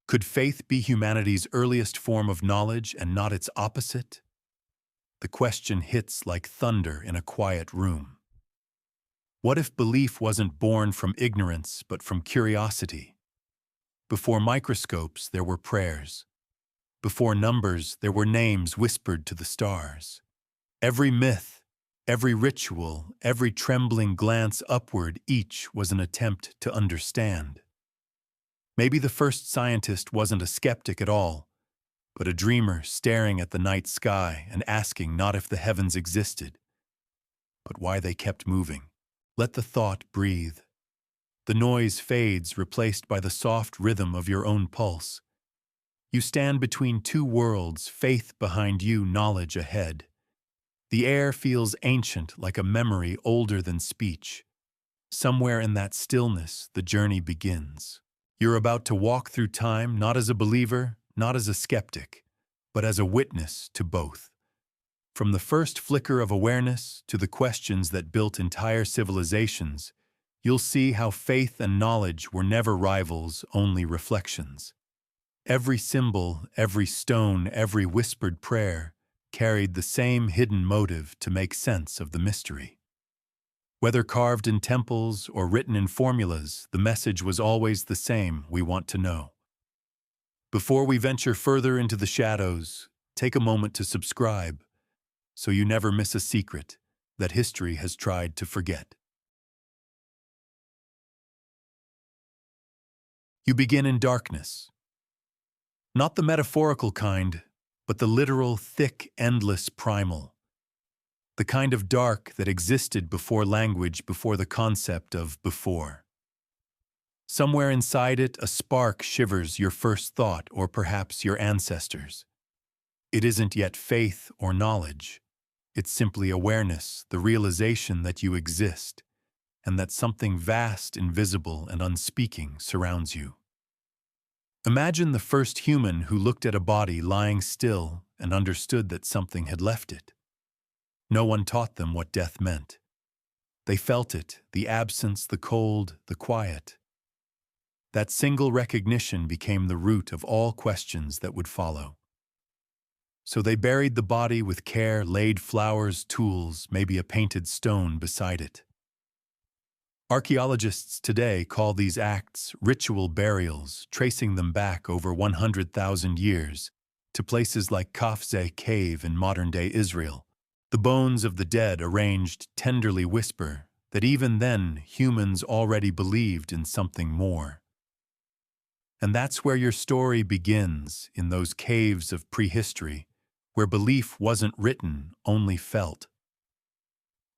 Could faith be humanity's earliest form of knowledge and not its opposite? The question hits like thunder in a quiet room. What if belief wasn't born from ignorance but from curiosity? Before microscopes, there were prayers. Before numbers, there were names whispered to the stars. Every myth, every ritual, every trembling glance upward, each was an attempt to understand. Maybe the first scientist wasn't a skeptic at all, but a dreamer staring at the night sky and asking not if the heavens existed, but why they kept moving. Let the thought breathe. The noise fades, replaced by the soft rhythm of your own pulse. You stand between two worlds, faith behind you, knowledge ahead. The air feels ancient, like a memory older than speech. Somewhere in that stillness, the journey begins. You're about to walk through time not as a believer, not as a skeptic, but as a witness to both. From the first flicker of awareness to the questions that built entire civilizations, you'll see how faith and knowledge were never rivals, only reflections. Every symbol, every stone, every whispered prayer carried the same hidden motive to make sense of the mystery. Whether carved in temples or written in formulas, the message was always the same: we want to know. Before we venture further into the shadows, take a moment to subscribe so you never miss a secret that history has tried to forget. You begin in darkness. Not the metaphorical kind, but the literal, thick, endless, primal. The kind of dark that existed before language, before the concept of before. Somewhere inside it, a spark shivers your first thought, or perhaps your ancestors'. It isn't yet faith or knowledge. It's simply awareness, the realization that you exist, and that something vast, invisible, and unspeaking surrounds you. Imagine the first human who looked at a body lying still and understood that something had left it. No one taught them what death meant. They felt it, the absence, the cold, the quiet. That single recognition became the root of all questions that would follow. So they buried the body with care, laid flowers, tools, maybe a painted stone beside it. Archaeologists today call these acts ritual burials, tracing them back over 100,000 years to places like Kafze Cave in modern-day Israel. The bones of the dead arranged tenderly whisper that even then humans already believed in something more. And that's where your story begins, in those caves of prehistory, where belief wasn't written, only felt.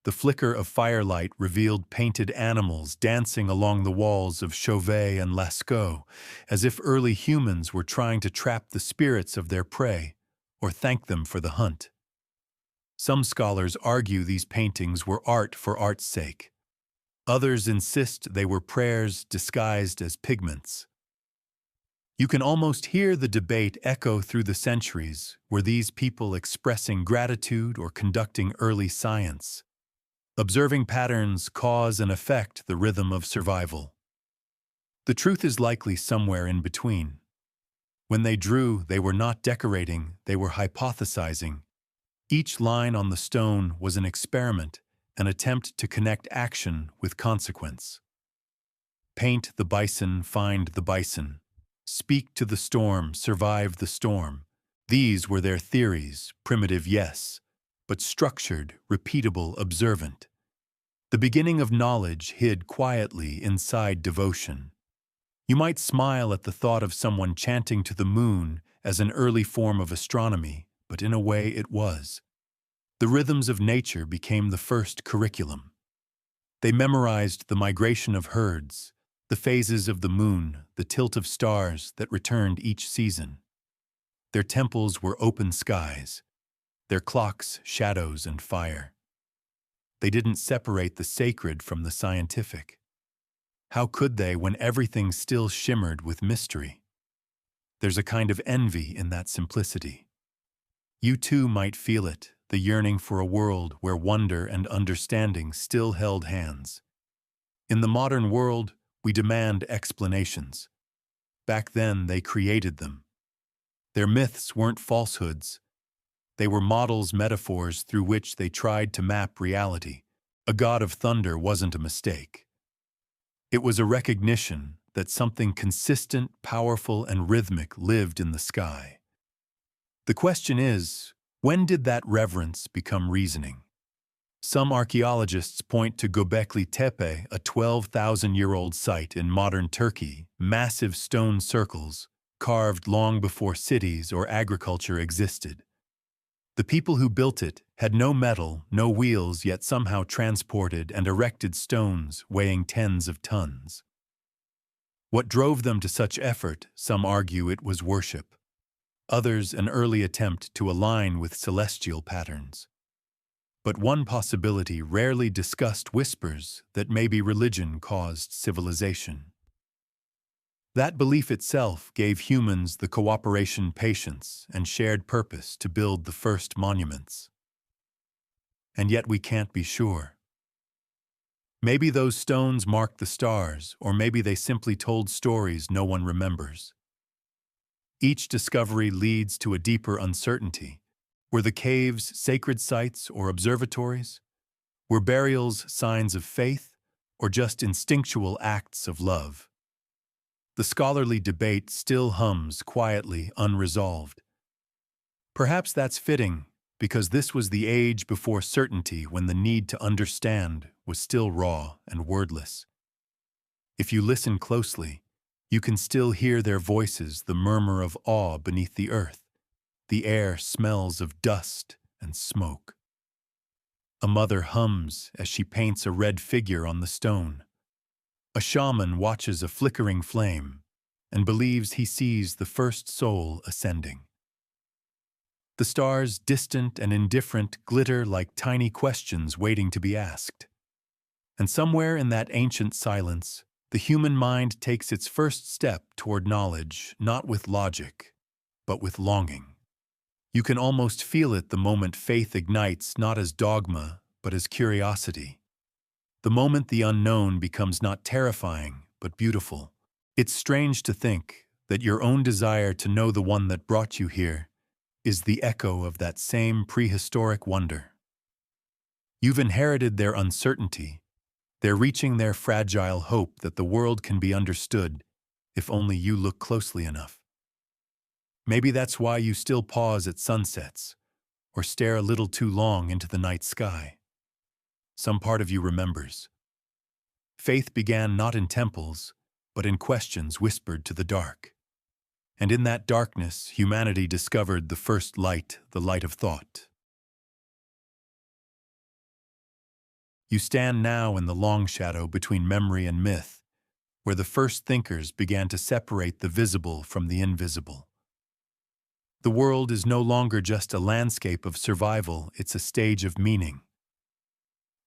The flicker of firelight revealed painted animals dancing along the walls of Chauvet and Lascaux, as if early humans were trying to trap the spirits of their prey or thank them for the hunt. Some scholars argue these paintings were art for art's sake. Others insist they were prayers disguised as pigments. You can almost hear the debate echo through the centuries. Were these people expressing gratitude or conducting early science? Observing patterns, cause and effect, the rhythm of survival. The truth is likely somewhere in between. When they drew, they were not decorating, they were hypothesizing. Each line on the stone was an experiment, an attempt to connect action with consequence. Paint the bison, find the bison. Speak to the storm, survive the storm. These were their theories, primitive, yes, but structured, repeatable, observant. The beginning of knowledge hid quietly inside devotion. You might smile at the thought of someone chanting to the moon as an early form of astronomy, but in a way it was. The rhythms of nature became the first curriculum. They memorized the migration of herds, the phases of the moon, the tilt of stars that returned each season. Their temples were open skies, their clocks shadows and fire. They didn't separate the sacred from the scientific. How could they when everything still shimmered with mystery? There's a kind of envy in that simplicity. You too might feel it, the yearning for a world where wonder and understanding still held hands. In the modern world, we demand explanations. Back then, they created them. Their myths weren't falsehoods. They were models, metaphors through which they tried to map reality. A god of thunder wasn't a mistake. It was a recognition that something consistent, powerful, and rhythmic lived in the sky. The question is, when did that reverence become reasoning? Some archaeologists point to Göbekli Tepe, a 12,000-year-old site in modern Turkey, massive stone circles, carved long before cities or agriculture existed. The people who built it had no metal, no wheels, yet somehow transported and erected stones weighing tens of tons. What drove them to such effort, some argue it was worship. Others, an early attempt to align with celestial patterns. But one possibility rarely discussed whispers that maybe religion caused civilization. That belief itself gave humans the cooperation, patience, and shared purpose to build the first monuments. And yet we can't be sure. Maybe those stones marked the stars, or maybe they simply told stories no one remembers. Each discovery leads to a deeper uncertainty. Were the caves sacred sites or observatories? Were burials signs of faith, or just instinctual acts of love? The scholarly debate still hums quietly, unresolved. Perhaps that's fitting, because this was the age before certainty, when the need to understand was still raw and wordless. If you listen closely, you can still hear their voices, the murmur of awe beneath the earth. The air smells of dust and smoke. A mother hums as she paints a red figure on the stone. A shaman watches a flickering flame and believes he sees the first soul ascending. The stars, distant and indifferent, glitter like tiny questions waiting to be asked. And somewhere in that ancient silence, the human mind takes its first step toward knowledge, not with logic, but with longing. You can almost feel it the moment faith ignites, not as dogma, but as curiosity. The moment the unknown becomes not terrifying, but beautiful. It's strange to think that your own desire to know the one that brought you here is the echo of that same prehistoric wonder. You've inherited their uncertainty. They're reaching their fragile hope that the world can be understood if only you look closely enough. Maybe that's why you still pause at sunsets or stare a little too long into the night sky. Some part of you remembers. Faith began not in temples, but in questions whispered to the dark. And in that darkness, humanity discovered the first light, the light of thought. You stand now in the long shadow between memory and myth, where the first thinkers began to separate the visible from the invisible. The world is no longer just a landscape of survival, it's a stage of meaning.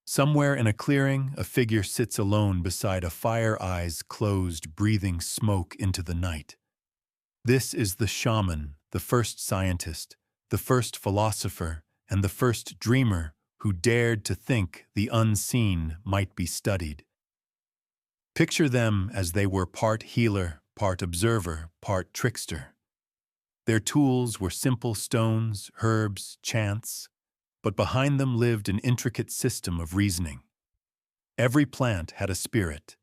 Somewhere in a clearing, a figure sits alone beside a fire, eyes closed, breathing smoke into the night. This is the shaman, the first scientist, the first philosopher, and the first dreamer who dared to think the unseen might be studied. Picture them as they were part healer, part observer, part trickster. Their tools were simple stones, herbs, chants, but behind them lived an intricate system of reasoning. Every plant had a spirit,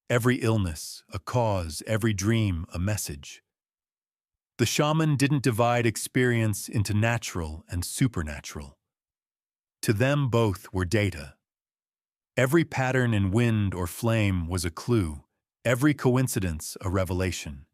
every illness a cause, every dream a message. The shaman didn't divide experience into natural and supernatural. To them both were data. Every pattern in wind or flame was a clue, every coincidence a revelation.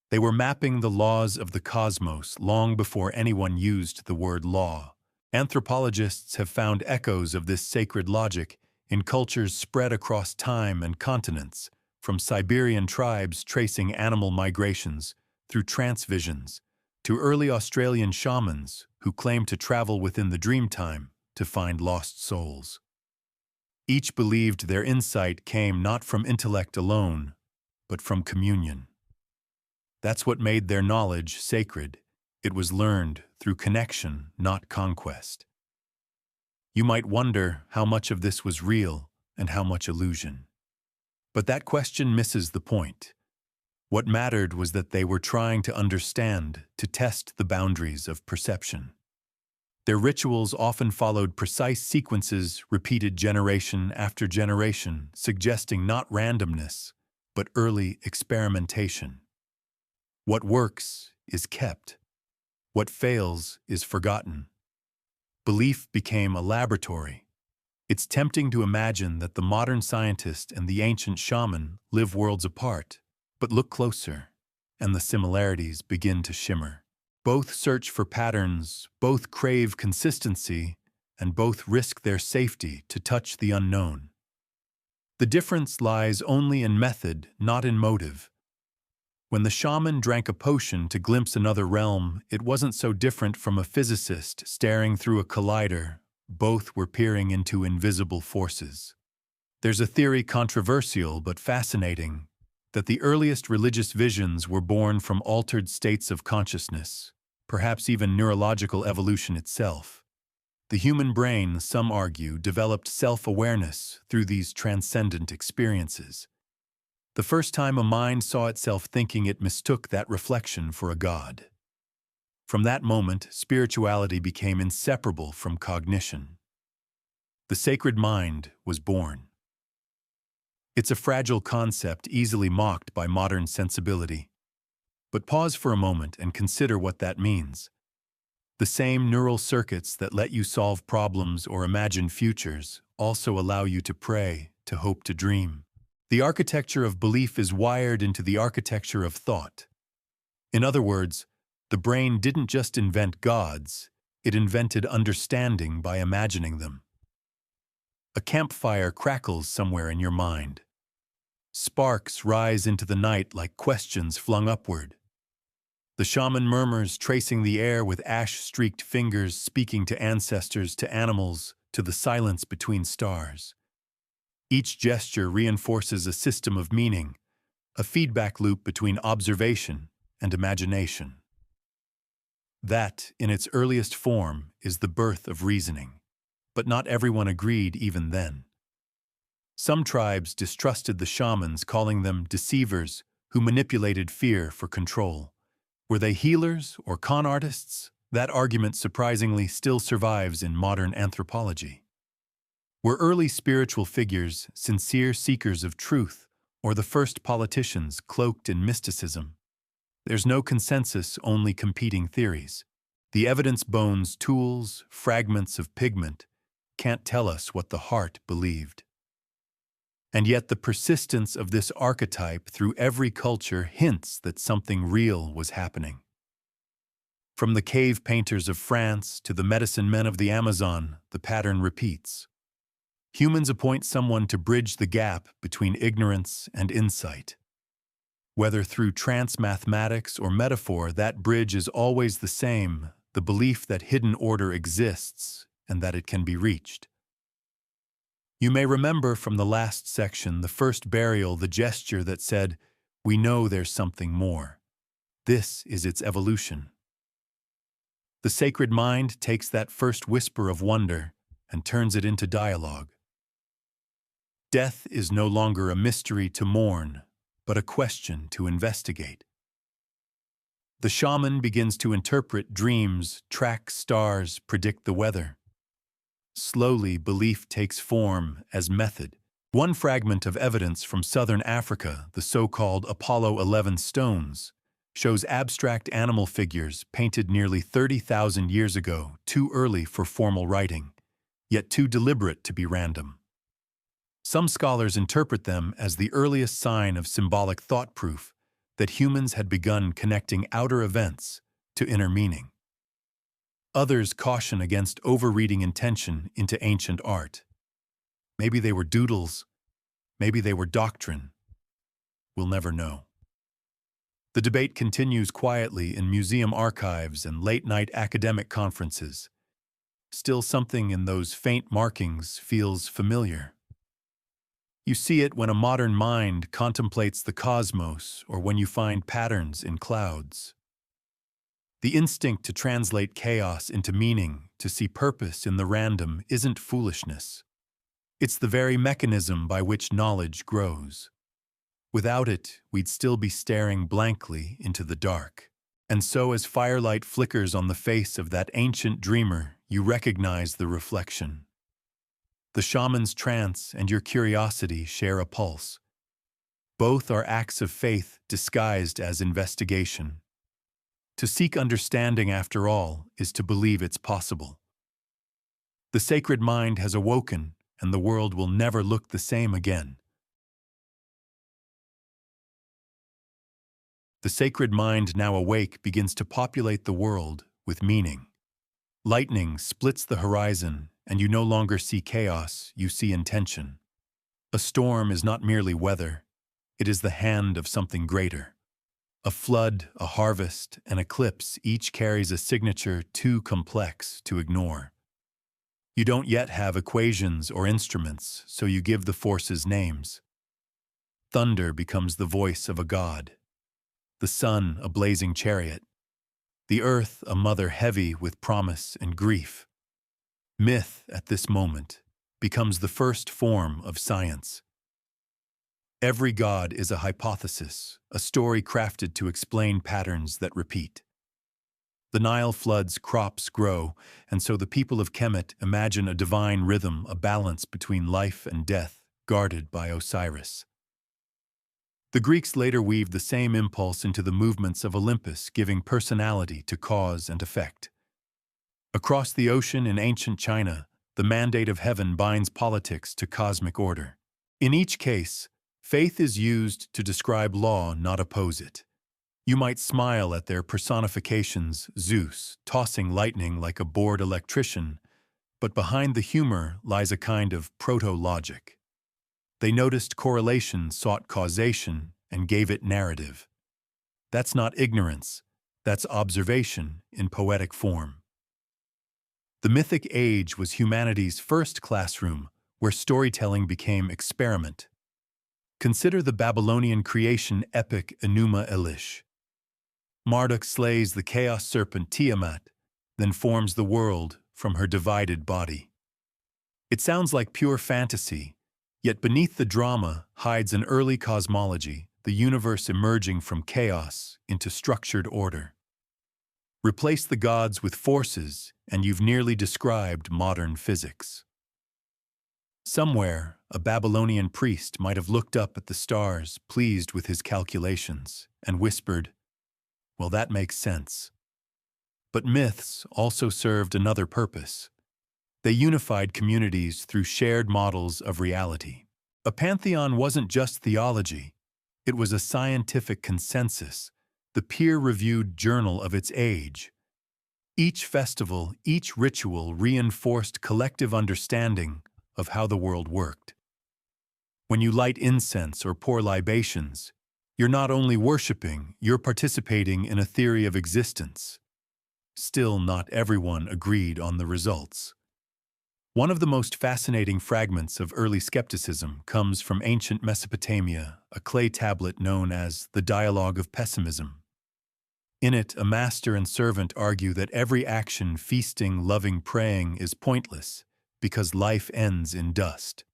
They were mapping the laws of the cosmos long before anyone used the word law. Anthropologists have found echoes of this sacred logic in cultures spread across time and continents, from Siberian tribes tracing animal migrations through trance visions, to early Australian shamans who claimed to travel within the dreamtime to find lost souls. Each believed their insight came not from intellect alone, but from communion. That's what made their knowledge sacred. It was learned through connection, not conquest. You might wonder how much of this was real and how much illusion. But that question misses the point. What mattered was that they were trying to understand, to test the boundaries of perception. Their rituals often followed precise sequences repeated generation after generation, suggesting not randomness, but early experimentation. What works is kept. What fails is forgotten. Belief became a laboratory. It's tempting to imagine that the modern scientist and the ancient shaman live worlds apart, but look closer, and the similarities begin to shimmer. Both search for patterns, both crave consistency, and both risk their safety to touch the unknown. The difference lies only in method, not in motive. When the shaman drank a potion to glimpse another realm, it wasn't so different from a physicist staring through a collider. Both were peering into invisible forces. There's a theory, controversial but fascinating, that the earliest religious visions were born from altered states of consciousness, perhaps even neurological evolution itself. The human brain, some argue, developed self-awareness through these transcendent experiences. The first time a mind saw itself thinking, it mistook that reflection for a god. From that moment, spirituality became inseparable from cognition. The sacred mind was born. It's a fragile concept easily mocked by modern sensibility. But pause for a moment and consider what that means. The same neural circuits that let you solve problems or imagine futures also allow you to pray, to hope, to dream. The architecture of belief is wired into the architecture of thought. In other words, the brain didn't just invent gods, it invented understanding by imagining them. A campfire crackles somewhere in your mind. Sparks rise into the night like questions flung upward. The shaman murmurs, tracing the air with ash-streaked fingers, speaking to ancestors, to animals, to the silence between stars. Each gesture reinforces a system of meaning, a feedback loop between observation and imagination. That, in its earliest form, is the birth of reasoning. But not everyone agreed even then. Some tribes distrusted the shamans, calling them deceivers who manipulated fear for control. Were they healers or con artists? That argument surprisingly still survives in modern anthropology. Were early spiritual figures sincere seekers of truth, or the first politicians cloaked in mysticism? There's no consensus, only competing theories. The evidence bones, tools, fragments of pigment can't tell us what the heart believed. And yet the persistence of this archetype through every culture hints that something real was happening. From the cave painters of France to the medicine men of the Amazon, the pattern repeats. Humans appoint someone to bridge the gap between ignorance and insight. Whether through trance mathematics or metaphor, that bridge is always the same, the belief that hidden order exists and that it can be reached. You may remember from the last section, the first burial, the gesture that said, "We know there's something more." This is its evolution. The sacred mind takes that first whisper of wonder and turns it into dialogue. Death is no longer a mystery to mourn, but a question to investigate. The shaman begins to interpret dreams, track stars, predict the weather. Slowly, belief takes form as method. One fragment of evidence from southern Africa, the so-called Apollo 11 stones, shows abstract animal figures painted nearly 30,000 years ago, too early for formal writing, yet too deliberate to be random. Some scholars interpret them as the earliest sign of symbolic thought, proof that humans had begun connecting outer events to inner meaning. Others caution against overreading intention into ancient art. Maybe they were doodles, maybe they were doctrine. We'll never know. The debate continues quietly in museum archives and late-night academic conferences. Still, something in those faint markings feels familiar. You see it when a modern mind contemplates the cosmos or when you find patterns in clouds. The instinct to translate chaos into meaning, to see purpose in the random, isn't foolishness. It's the very mechanism by which knowledge grows. Without it, we'd still be staring blankly into the dark. And so as firelight flickers on the face of that ancient dreamer, you recognize the reflection. The shaman's trance and your curiosity share a pulse. Both are acts of faith disguised as investigation. To seek understanding, after all, is to believe it's possible. The sacred mind has awoken, and the world will never look the same again. The sacred mind, now awake, begins to populate the world with meaning. Lightning splits the horizon, and you no longer see chaos, you see intention. A storm is not merely weather, it is the hand of something greater. A flood, a harvest, an eclipse, each carries a signature too complex to ignore. You don't yet have equations or instruments, so you give the forces names. Thunder becomes the voice of a god. The sun a blazing chariot. The earth a mother heavy with promise and grief. Myth, at this moment, becomes the first form of science. Every god is a hypothesis, a story crafted to explain patterns that repeat. The Nile floods, crops grow, and so the people of Kemet imagine a divine rhythm, a balance between life and death, guarded by Osiris. The Greeks later weaved the same impulse into the movements of Olympus, giving personality to cause and effect. Across the ocean in ancient China, the mandate of heaven binds politics to cosmic order. In each case, faith is used to describe law, not oppose it. You might smile at their personifications, Zeus, tossing lightning like a bored electrician, but behind the humor lies a kind of proto-logic. They noticed correlation, sought causation, and gave it narrative. That's not ignorance, that's observation in poetic form. The mythic age was humanity's first classroom, where storytelling became experiment. Consider the Babylonian creation epic Enuma Elish. Marduk slays the chaos serpent Tiamat, then forms the world from her divided body. It sounds like pure fantasy, yet beneath the drama hides an early cosmology, the universe emerging from chaos into structured order. Replace the gods with forces, and you've nearly described modern physics. Somewhere, a Babylonian priest might have looked up at the stars, pleased with his calculations, and whispered, "Well, that makes sense." But myths also served another purpose. They unified communities through shared models of reality. A pantheon wasn't just theology, it was a scientific consensus, the peer-reviewed journal of its age. Each festival, each ritual reinforced collective understanding of how the world worked. When you light incense or pour libations, you're not only worshiping, you're participating in a theory of existence. Still, not everyone agreed on the results. One of the most fascinating fragments of early skepticism comes from ancient Mesopotamia, a clay tablet known as the Dialogue of Pessimism. In it, a master and servant argue that every action, feasting, loving, praying, is pointless because life ends in dust.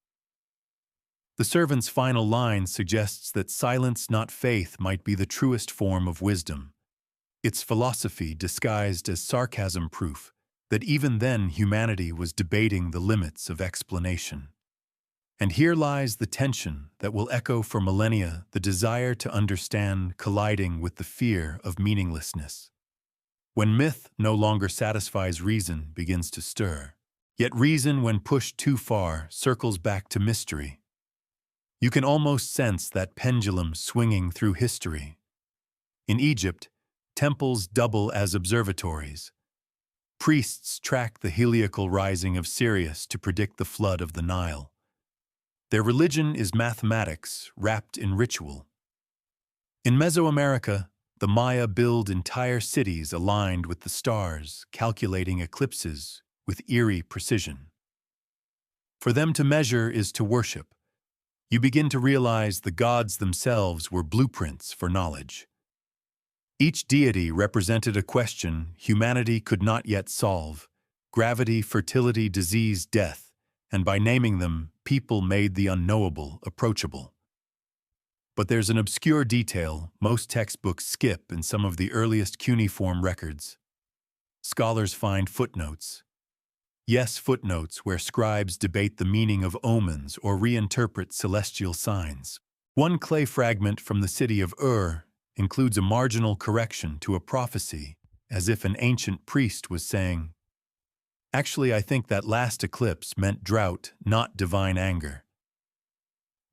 The servant's final line suggests that silence, not faith, might be the truest form of wisdom. It's philosophy disguised as sarcasm, proof that even then humanity was debating the limits of explanation. And here lies the tension that will echo for millennia, the desire to understand colliding with the fear of meaninglessness. When myth no longer satisfies reason begins to stir. Yet reason, when pushed too far, circles back to mystery. You can almost sense that pendulum swinging through history. In Egypt, temples double as observatories. Priests track the heliacal rising of Sirius to predict the flood of the Nile. Their religion is mathematics wrapped in ritual. In Mesoamerica, the Maya build entire cities aligned with the stars, calculating eclipses with eerie precision. For them to measure is to worship. You begin to realize the gods themselves were blueprints for knowledge. Each deity represented a question humanity could not yet solve: gravity, fertility, disease, death, and by naming them, people made the unknowable approachable. But there's an obscure detail most textbooks skip in some of the earliest cuneiform records. Scholars find footnotes. Yes, footnotes where scribes debate the meaning of omens or reinterpret celestial signs. One clay fragment from the city of Ur includes a marginal correction to a prophecy, as if an ancient priest was saying, "Actually, I think that last eclipse meant drought, not divine anger."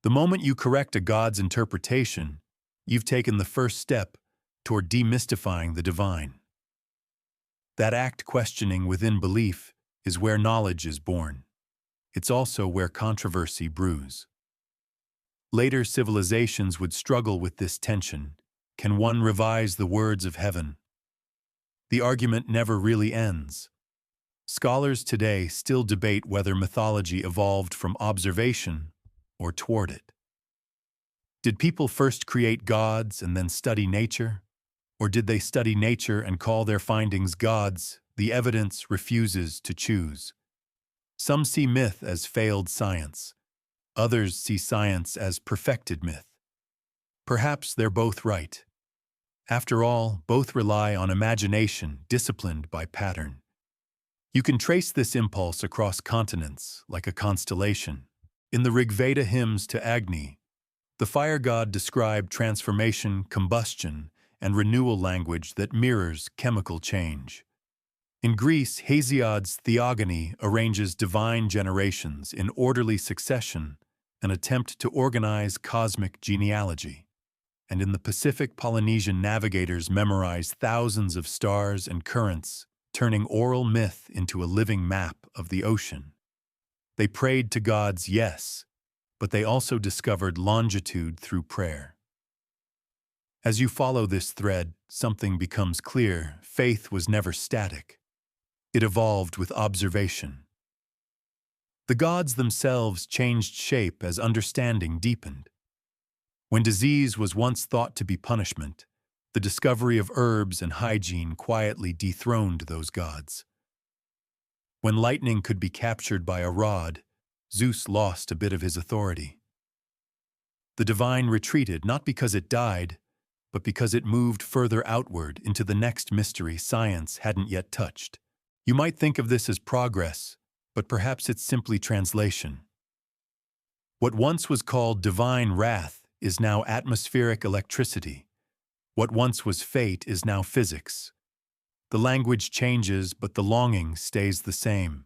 The moment you correct a god's interpretation, you've taken the first step toward demystifying the divine. That act questioning within belief is where knowledge is born. It's also where controversy brews. Later civilizations would struggle with this tension. Can one revise the words of heaven? The argument never really ends. Scholars today still debate whether mythology evolved from observation or toward it. Did people first create gods and then study nature? Or did they study nature and call their findings gods? The evidence refuses to choose. Some see myth as failed science. Others see science as perfected myth. Perhaps they're both right. After all, both rely on imagination disciplined by pattern. You can trace this impulse across continents, like a constellation. In the Rigveda hymns to Agni, the fire god described transformation, combustion, and renewal language that mirrors chemical change. In Greece, Hesiod's Theogony arranges divine generations in orderly succession, an attempt to organize cosmic genealogy. And in the Pacific, Polynesian navigators memorize thousands of stars and currents, turning oral myth into a living map of the ocean. They prayed to gods, yes, but they also discovered longitude through prayer. As you follow this thread, something becomes clear. Faith was never static. It evolved with observation. The gods themselves changed shape as understanding deepened. When disease was once thought to be punishment, the discovery of herbs and hygiene quietly dethroned those gods. When lightning could be captured by a rod, Zeus lost a bit of his authority. The divine retreated not because it died, but because it moved further outward into the next mystery science hadn't yet touched. You might think of this as progress, but perhaps it's simply translation. What once was called divine wrath is now atmospheric electricity. What once was fate is now physics. The language changes, but the longing stays the same.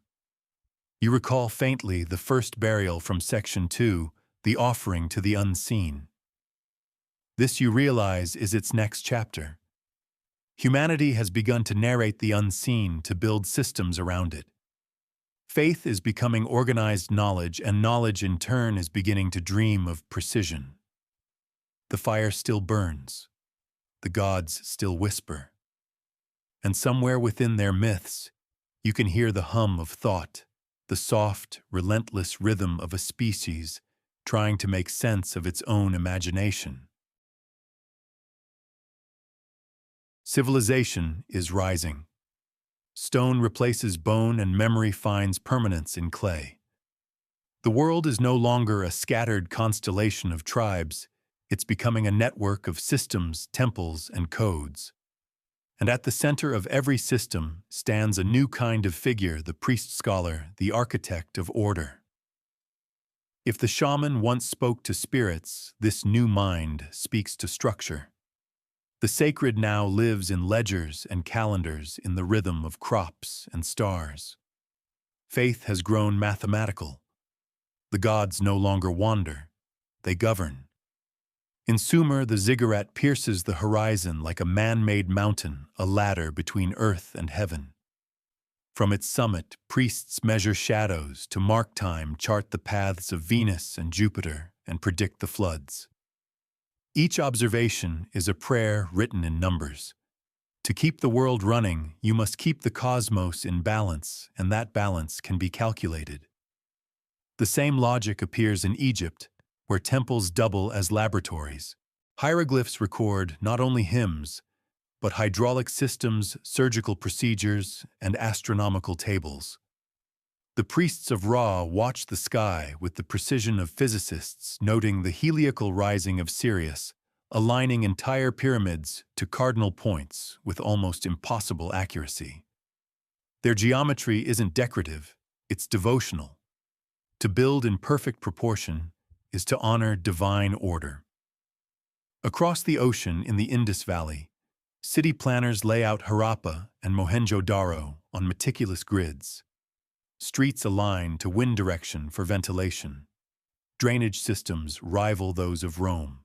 You recall faintly the first burial from Section 2, the offering to the unseen. This, you realize, is its next chapter. Humanity has begun to narrate the unseen, to build systems around it. Faith is becoming organized knowledge, and knowledge in turn is beginning to dream of precision. The fire still burns. The gods still whisper. And somewhere within their myths, you can hear the hum of thought, the soft, relentless rhythm of a species trying to make sense of its own imagination. Civilization is rising. Stone replaces bone and memory finds permanence in clay. The world is no longer a scattered constellation of tribes. It's becoming a network of systems, temples, and codes. And at the center of every system stands a new kind of figure, the priest-scholar, the architect of order. If the shaman once spoke to spirits, this new mind speaks to structure. The sacred now lives in ledgers and calendars, in the rhythm of crops and stars. Faith has grown mathematical. The gods no longer wander, they govern. In Sumer, the ziggurat pierces the horizon like a man-made mountain, a ladder between earth and heaven. From its summit, priests measure shadows, to mark time, chart the paths of Venus and Jupiter, and predict the floods. Each observation is a prayer written in numbers. To keep the world running, you must keep the cosmos in balance, and that balance can be calculated. The same logic appears in Egypt, where temples double as laboratories. Hieroglyphs record not only hymns, but hydraulic systems, surgical procedures, and astronomical tables. The priests of Ra watched the sky with the precision of physicists, noting the heliacal rising of Sirius, aligning entire pyramids to cardinal points with almost impossible accuracy. Their geometry isn't decorative, it's devotional. To build in perfect proportion is to honor divine order. Across the ocean in the Indus Valley, city planners lay out Harappa and Mohenjo-Daro on meticulous grids. Streets align to wind direction for ventilation. Drainage systems rival those of Rome.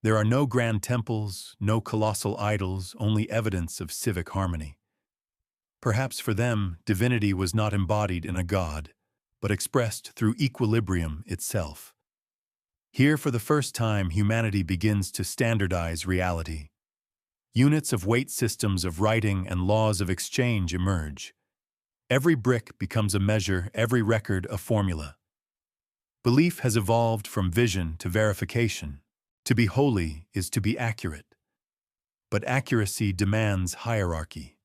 There are no grand temples, no colossal idols, only evidence of civic harmony. Perhaps for them, divinity was not embodied in a god, but expressed through equilibrium itself. Here, for the first time, humanity begins to standardize reality. Units of weight, systems of writing, and laws of exchange emerge. Every brick becomes a measure, every record a formula. Belief has evolved from vision to verification. To be holy is to be accurate. But accuracy demands hierarchy.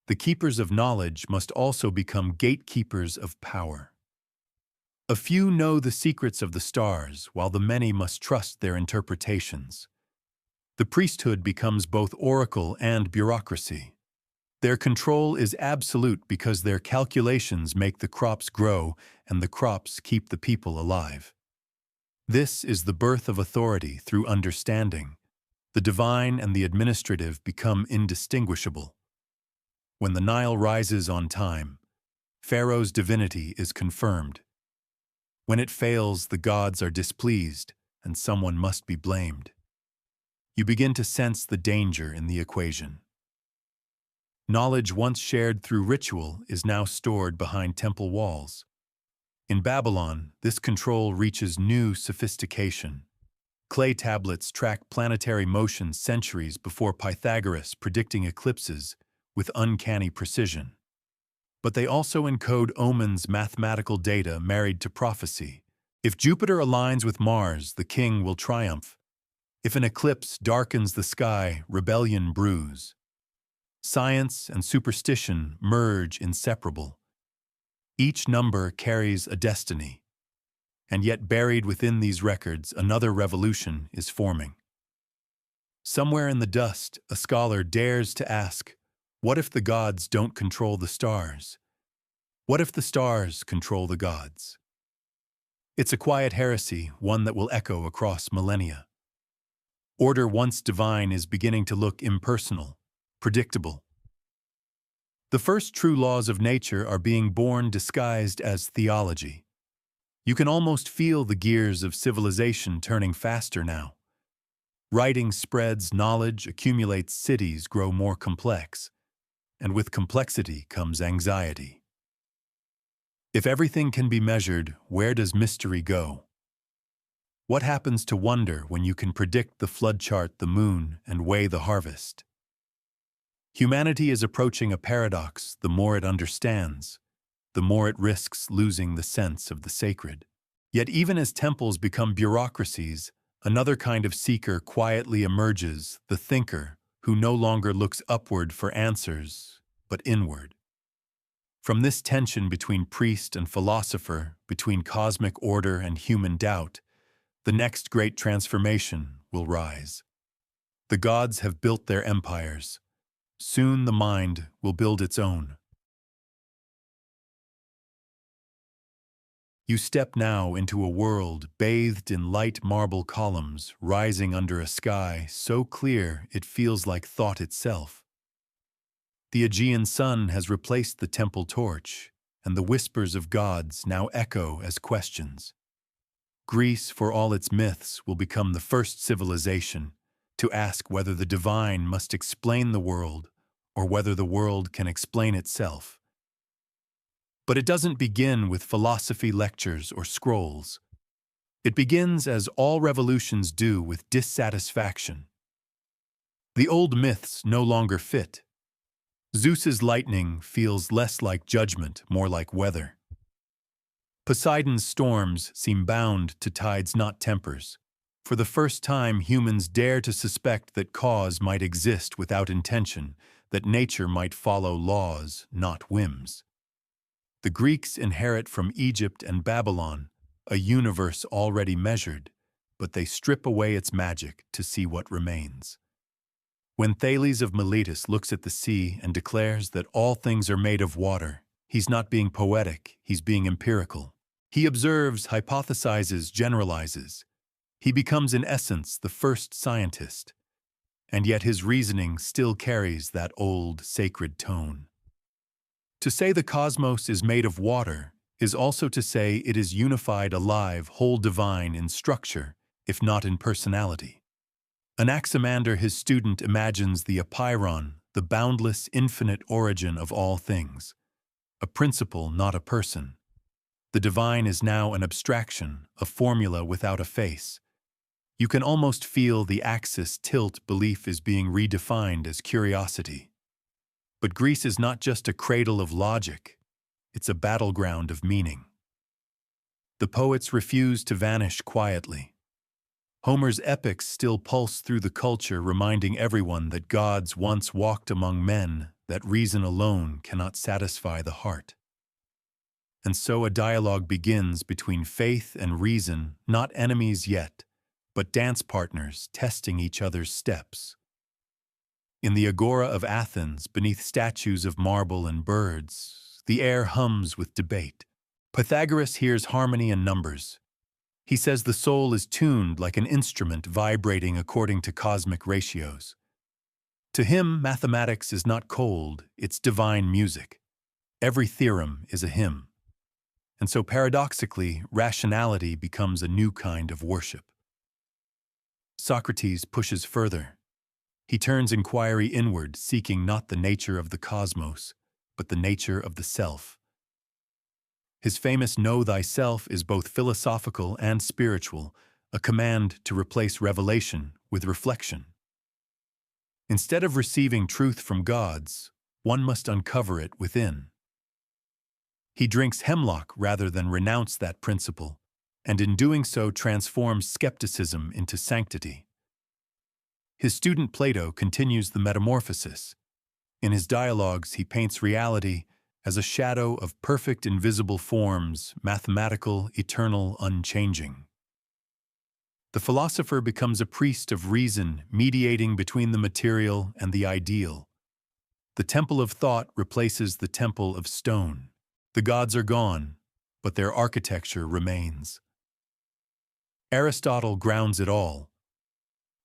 The keepers of knowledge must also become gatekeepers of power. A few know the secrets of the stars, while the many must trust their interpretations. The priesthood becomes both oracle and bureaucracy. Their control is absolute because their calculations make the crops grow and the crops keep the people alive. This is the birth of authority through understanding. The divine and the administrative become indistinguishable. When the Nile rises on time, Pharaoh's divinity is confirmed. When it fails, the gods are displeased, and someone must be blamed. You begin to sense the danger in the equation. Knowledge once shared through ritual is now stored behind temple walls. In Babylon, this control reaches new sophistication. Clay tablets track planetary motion centuries before Pythagoras predicting eclipses with uncanny precision. But they also encode omens, mathematical data married to prophecy. If Jupiter aligns with Mars, the king will triumph. If an eclipse darkens the sky, rebellion brews. Science and superstition merge inseparable. Each number carries a destiny. And yet buried within these records, another revolution is forming. Somewhere in the dust, a scholar dares to ask, what if the gods don't control the stars? What if the stars control the gods? It's a quiet heresy, one that will echo across millennia. Order once divine is beginning to look impersonal, predictable. The first true laws of nature are being born disguised as theology. You can almost feel the gears of civilization turning faster now. Writing spreads, knowledge accumulates, cities grow more complex. And with complexity comes anxiety. If everything can be measured, where does mystery go? What happens to wonder when you can predict the flood chart, the moon, and weigh the harvest? Humanity is approaching a paradox. The more it understands, the more it risks losing the sense of the sacred. Yet even as temples become bureaucracies, another kind of seeker quietly emerges, the thinker, who no longer looks upward for answers, but inward. From this tension between priest and philosopher, between cosmic order and human doubt, the next great transformation will rise. The gods have built their empires. Soon the mind will build its own. You step now into a world bathed in light marble columns rising under a sky so clear it feels like thought itself. The Aegean sun has replaced the temple torch, and the whispers of gods now echo as questions. Greece, for all its myths, will become the first civilization to ask whether the divine must explain the world or whether the world can explain itself. But it doesn't begin with philosophy lectures or scrolls. It begins, as all revolutions do, with dissatisfaction. The old myths no longer fit. Zeus's lightning feels less like judgment, more like weather. Poseidon's storms seem bound to tides, not tempers. For the first time, humans dare to suspect that cause might exist without intention, that nature might follow laws, not whims. The Greeks inherit from Egypt and Babylon a universe already measured, but they strip away its magic to see what remains. When Thales of Miletus looks at the sea and declares that all things are made of water, he's not being poetic, he's being empirical. He observes, hypothesizes, generalizes. He becomes in essence the first scientist, and yet his reasoning still carries that old, sacred tone. To say the cosmos is made of water is also to say it is unified, alive, whole divine in structure, if not in personality. Anaximander, his student, imagines the apeiron, the boundless, infinite origin of all things, a principle, not a person. The divine is now an abstraction, a formula without a face. You can almost feel the axis tilt. Belief is being redefined as curiosity. But Greece is not just a cradle of logic, it's a battleground of meaning. The poets refuse to vanish quietly. Homer's epics still pulse through the culture, reminding everyone that gods once walked among men, that reason alone cannot satisfy the heart. And so a dialogue begins between faith and reason, not enemies yet, but dance partners testing each other's steps. In the agora of Athens, beneath statues of marble and birds, the air hums with debate. Pythagoras hears harmony and numbers. He says the soul is tuned like an instrument vibrating according to cosmic ratios. To him, mathematics is not cold, it's divine music. Every theorem is a hymn. And so paradoxically, rationality becomes a new kind of worship. Socrates pushes further. He turns inquiry inward, seeking not the nature of the cosmos, but the nature of the self. His famous Know Thyself is both philosophical and spiritual, a command to replace revelation with reflection. Instead of receiving truth from gods, one must uncover it within. He drinks hemlock rather than renounce that principle, and in doing so transforms skepticism into sanctity. His student Plato continues the metamorphosis. In his dialogues, he paints reality as a shadow of perfect invisible forms, mathematical, eternal, unchanging. The philosopher becomes a priest of reason, mediating between the material and the ideal. The temple of thought replaces the temple of stone. The gods are gone, but their architecture remains. Aristotle grounds it all.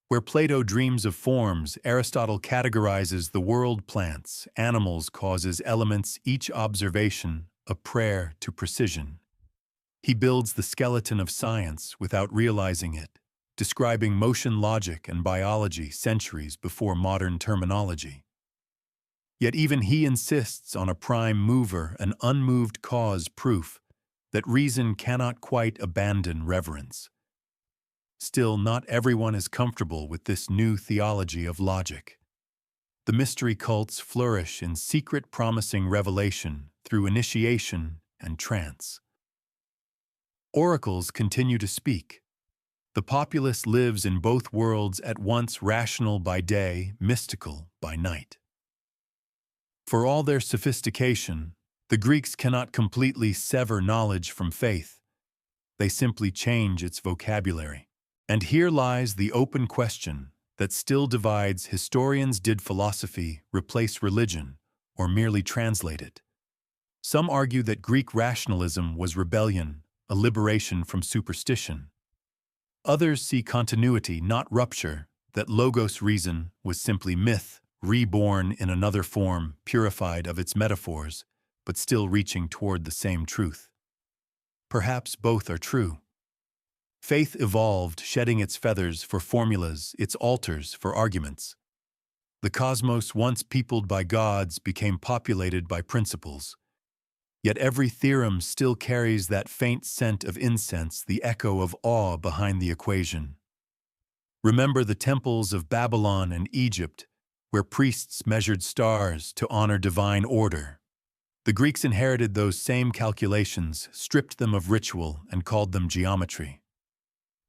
Where Plato dreams of forms, Aristotle categorizes the world: plants, animals, causes, elements, each observation a prayer to precision. He builds the skeleton of science without realizing it, describing motion, logic, and biology centuries before modern terminology. Yet even he insists on a prime mover, an unmoved cause, proof that reason cannot quite abandon reverence. Still, not everyone is comfortable with this new theology of logic. The mystery cults flourish in secret, promising revelation through initiation and trance. Oracles continue to speak. The populace lives in both worlds at once, rational by day, mystical by night. For all their sophistication, the Greeks cannot completely sever knowledge from faith. They simply change its vocabulary. And here lies the open question that still divides historians: did philosophy replace religion or merely translate it? Some argue that Greek rationalism was rebellion, a liberation from superstition. Others see continuity, not rupture, that logos reason was simply myth, reborn in another form, purified of its metaphors, but still reaching toward the same truth. Perhaps both are true. Faith evolved, shedding its feathers for formulas, its altars for arguments. The cosmos, once peopled by gods, became populated by principles. Yet every theorem still carries that faint scent of incense, the echo of awe behind the equation. Remember the temples of Babylon and Egypt, where priests measured stars to honor divine order. The Greeks inherited those same calculations, stripped them of ritual, and called them geometry.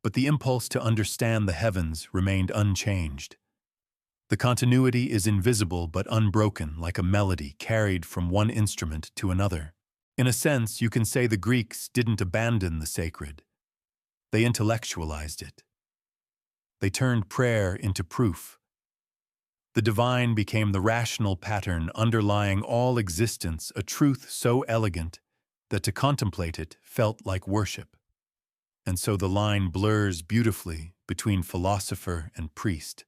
But the impulse to understand the heavens remained unchanged. The continuity is invisible but unbroken, like a melody carried from one instrument to another. In a sense, you can say the Greeks didn't abandon the sacred. They intellectualized it. They turned prayer into proof. The divine became the rational pattern underlying all existence, a truth so elegant that to contemplate it felt like worship. And so the line blurs beautifully between philosopher and priest.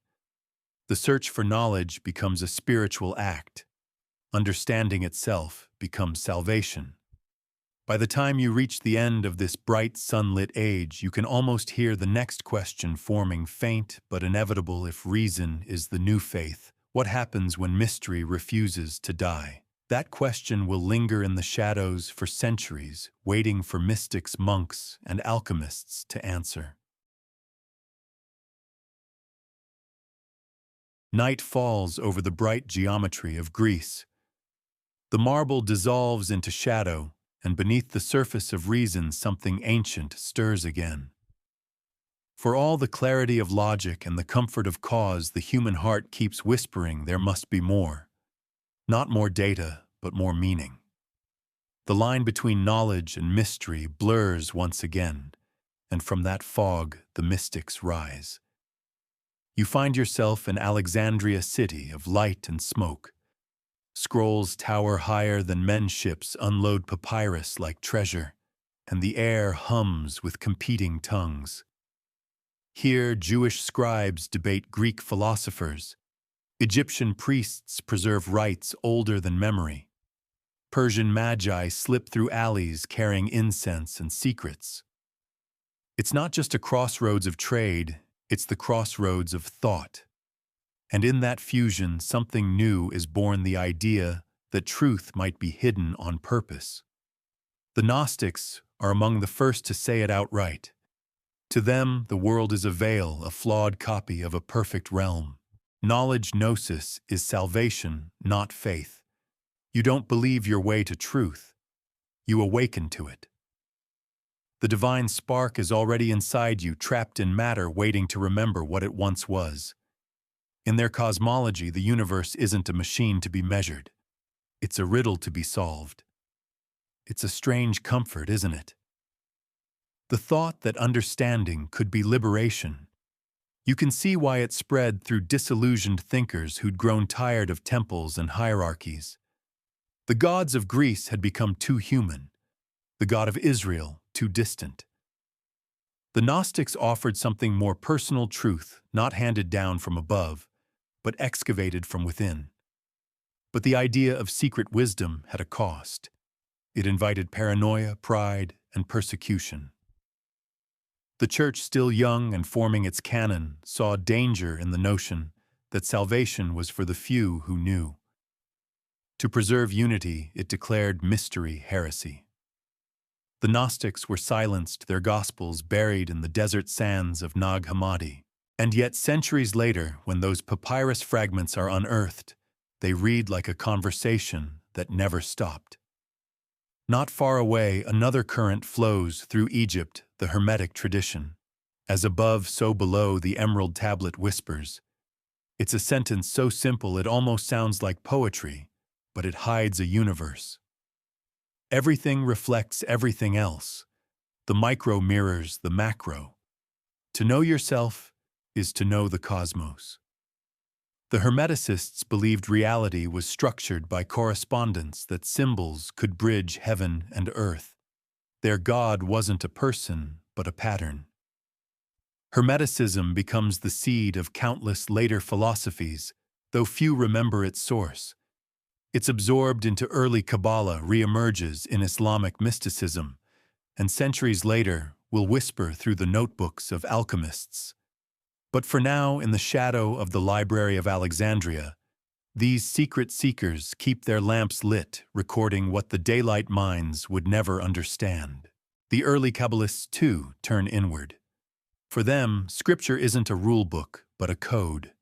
The search for knowledge becomes a spiritual act. Understanding itself becomes salvation. By the time you reach the end of this bright sunlit age, you can almost hear the next question forming, faint but inevitable: if reason is the new faith, what happens when mystery refuses to die? That question will linger in the shadows for centuries, waiting for mystics, monks, and alchemists to answer. Night falls over the bright geometry of Greece. The marble dissolves into shadow, and beneath the surface of reason something ancient stirs again. For all the clarity of logic and the comfort of cause, the human heart keeps whispering there must be more. Not more data, but more meaning. The line between knowledge and mystery blurs once again, and from that fog the mystics rise. You find yourself in Alexandria city of light and smoke. Scrolls tower higher than men's ships unload papyrus like treasure, and the air hums with competing tongues. Here, Jewish scribes debate Greek philosophers. Egyptian priests preserve rites older than memory. Persian magi slip through alleys carrying incense and secrets. It's not just a crossroads of trade, it's the crossroads of thought. And in that fusion, something new is born: the idea that truth might be hidden on purpose. The Gnostics are among the first to say it outright. To them, the world is a veil, a flawed copy of a perfect realm. Knowledge gnosis is salvation, not faith. You don't believe your way to truth. You awaken to it. The divine spark is already inside you, trapped in matter, waiting to remember what it once was. In their cosmology, the universe isn't a machine to be measured. It's a riddle to be solved. It's a strange comfort, isn't it? The thought that understanding could be liberation. You can see why it spread through disillusioned thinkers who'd grown tired of temples and hierarchies. The gods of Greece had become too human. The God of Israel too distant. The Gnostics offered something more personal: truth, not handed down from above, but excavated from within. But the idea of secret wisdom had a cost. It invited paranoia, pride, and persecution. The church, still young and forming its canon, saw danger in the notion that salvation was for the few who knew. To preserve unity, it declared mystery heresy. The Gnostics were silenced, their gospels buried in the desert sands of Nag Hammadi. And yet, centuries later, when those papyrus fragments are unearthed, they read like a conversation that never stopped. Not far away, another current flows through Egypt, the Hermetic tradition. As above, so below, the emerald tablet whispers. It's a sentence so simple it almost sounds like poetry, but it hides a universe. Everything reflects everything else. The micro mirrors the macro. To know yourself is to know the cosmos. The Hermeticists believed reality was structured by correspondence, that symbols could bridge heaven and earth. Their God wasn't a person, but a pattern. Hermeticism becomes the seed of countless later philosophies, though few remember its source. It's absorbed into early Kabbalah, re-emerges in Islamic mysticism, and centuries later will whisper through the notebooks of alchemists. But for now, in the shadow of the Library of Alexandria, these secret seekers keep their lamps lit, recording what the daylight minds would never understand. The early Kabbalists, too, turn inward. For them, Scripture isn't a rule book, but a code.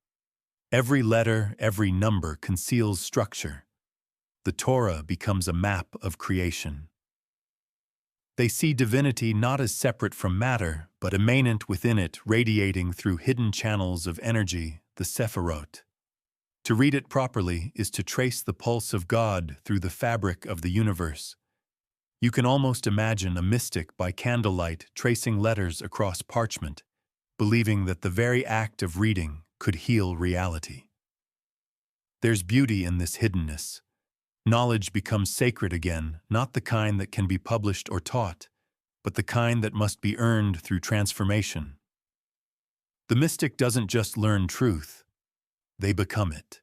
Every letter, every number conceals structure. The Torah becomes a map of creation. They see divinity not as separate from matter, but immanent within it, radiating through hidden channels of energy, the Sephirot. To read it properly is to trace the pulse of God through the fabric of the universe. You can almost imagine a mystic by candlelight tracing letters across parchment, believing that the very act of reading could heal reality. There's beauty in this hiddenness. Knowledge becomes sacred again, not the kind that can be published or taught, but the kind that must be earned through transformation. The mystic doesn't just learn truth, they become it.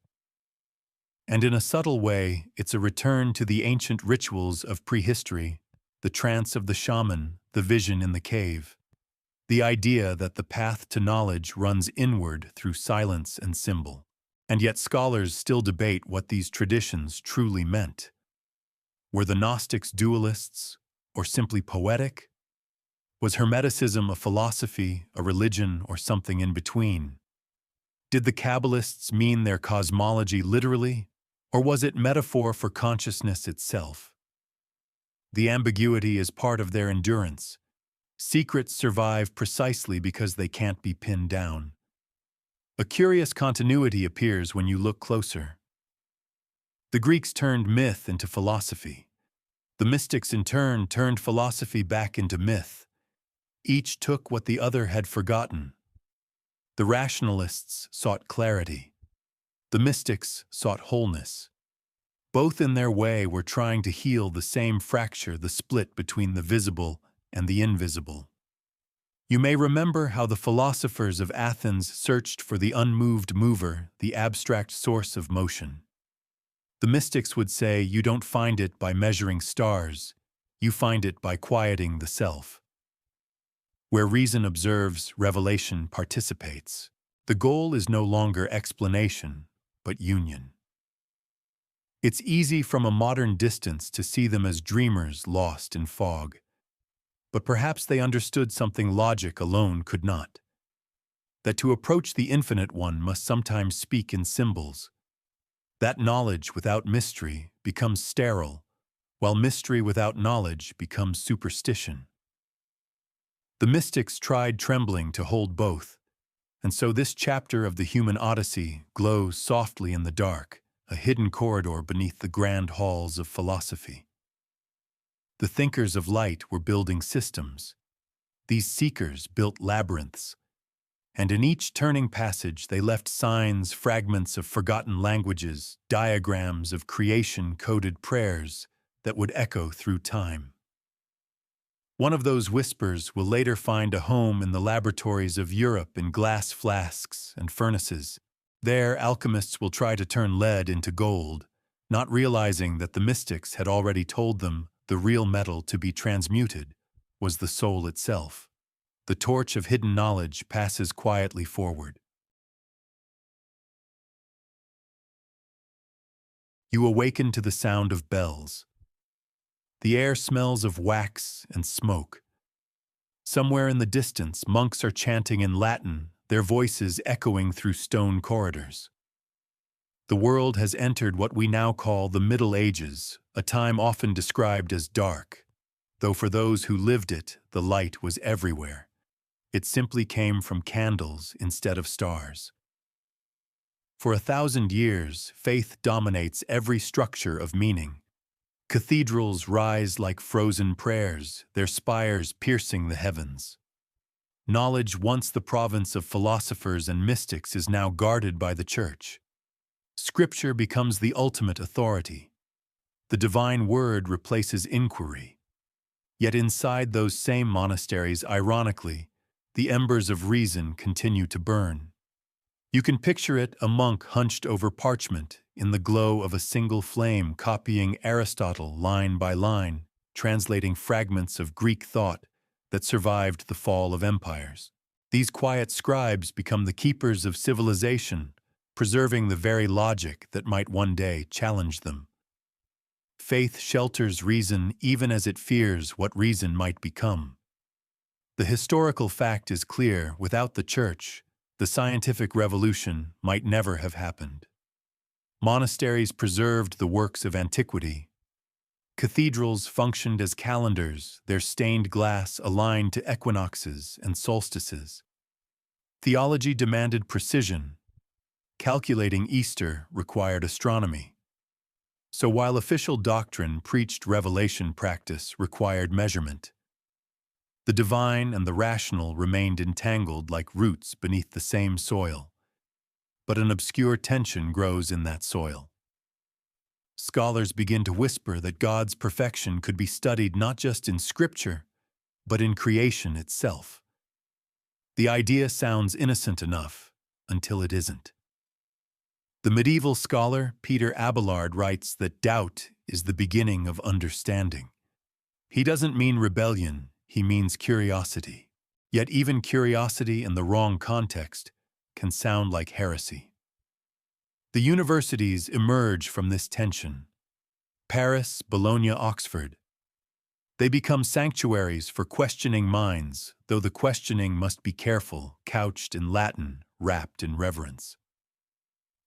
And in a subtle way, it's a return to the ancient rituals of prehistory, the trance of the shaman, the vision in the cave. The idea that the path to knowledge runs inward through silence and symbol. And yet scholars still debate what these traditions truly meant. Were the Gnostics dualists, or simply poetic? Was Hermeticism a philosophy, a religion, or something in between? Did the Kabbalists mean their cosmology literally, or was it metaphor for consciousness itself? The ambiguity is part of their endurance. Secrets survive precisely because they can't be pinned down. A curious continuity appears when you look closer. The Greeks turned myth into philosophy. The mystics in turn turned philosophy back into myth. Each took what the other had forgotten. The rationalists sought clarity. The mystics sought wholeness. Both in their way were trying to heal the same fracture, the split between the visible and the invisible. You may remember how the philosophers of Athens searched for the unmoved mover, the abstract source of motion. The mystics would say you don't find it by measuring stars, you find it by quieting the self. Where reason observes, revelation participates. The goal is no longer explanation, but union. It's easy from a modern distance to see them as dreamers lost in fog. But perhaps they understood something logic alone could not. That to approach the infinite one must sometimes speak in symbols. That knowledge without mystery becomes sterile, while mystery without knowledge becomes superstition. The mystics tried trembling to hold both, and so this chapter of the human Odyssey glows softly in the dark, a hidden corridor beneath the grand halls of philosophy. The thinkers of light were building systems. These seekers built labyrinths. And in each turning passage they left signs, fragments of forgotten languages, diagrams of creation-coded prayers that would echo through time. One of those whispers will later find a home in the laboratories of Europe in glass flasks and furnaces. There, alchemists will try to turn lead into gold, not realizing that the mystics had already told them the real metal to be transmuted was the soul itself. The torch of hidden knowledge passes quietly forward. You awaken to the sound of bells. The air smells of wax and smoke. Somewhere in the distance, monks are chanting in Latin, their voices echoing through stone corridors. The world has entered what we now call the Middle Ages, a time often described as dark, though for those who lived it, the light was everywhere. It simply came from candles instead of stars. For 1,000 years, faith dominates every structure of meaning. Cathedrals rise like frozen prayers, their spires piercing the heavens. Knowledge, once the province of philosophers and mystics, is now guarded by the Church. Scripture becomes the ultimate authority. The divine word replaces inquiry. Yet inside those same monasteries, ironically, the embers of reason continue to burn. You can picture it, a monk hunched over parchment, in the glow of a single flame, copying Aristotle line by line, translating fragments of Greek thought that survived the fall of empires. These quiet scribes become the keepers of civilization, preserving the very logic that might one day challenge them. Faith shelters reason even as it fears what reason might become. The historical fact is clear: without the Church, the scientific revolution might never have happened. Monasteries preserved the works of antiquity. Cathedrals functioned as calendars, their stained glass aligned to equinoxes and solstices. Theology demanded precision. Calculating Easter required astronomy. So while official doctrine preached revelation, practice required measurement. The divine and the rational remained entangled like roots beneath the same soil. But an obscure tension grows in that soil. Scholars begin to whisper that God's perfection could be studied not just in Scripture, but in creation itself. The idea sounds innocent enough until it isn't. The medieval scholar Peter Abelard writes that doubt is the beginning of understanding. He doesn't mean rebellion, he means curiosity. Yet even curiosity in the wrong context can sound like heresy. The universities emerge from this tension. Paris, Bologna, Oxford. They become sanctuaries for questioning minds, though the questioning must be careful, couched in Latin, wrapped in reverence.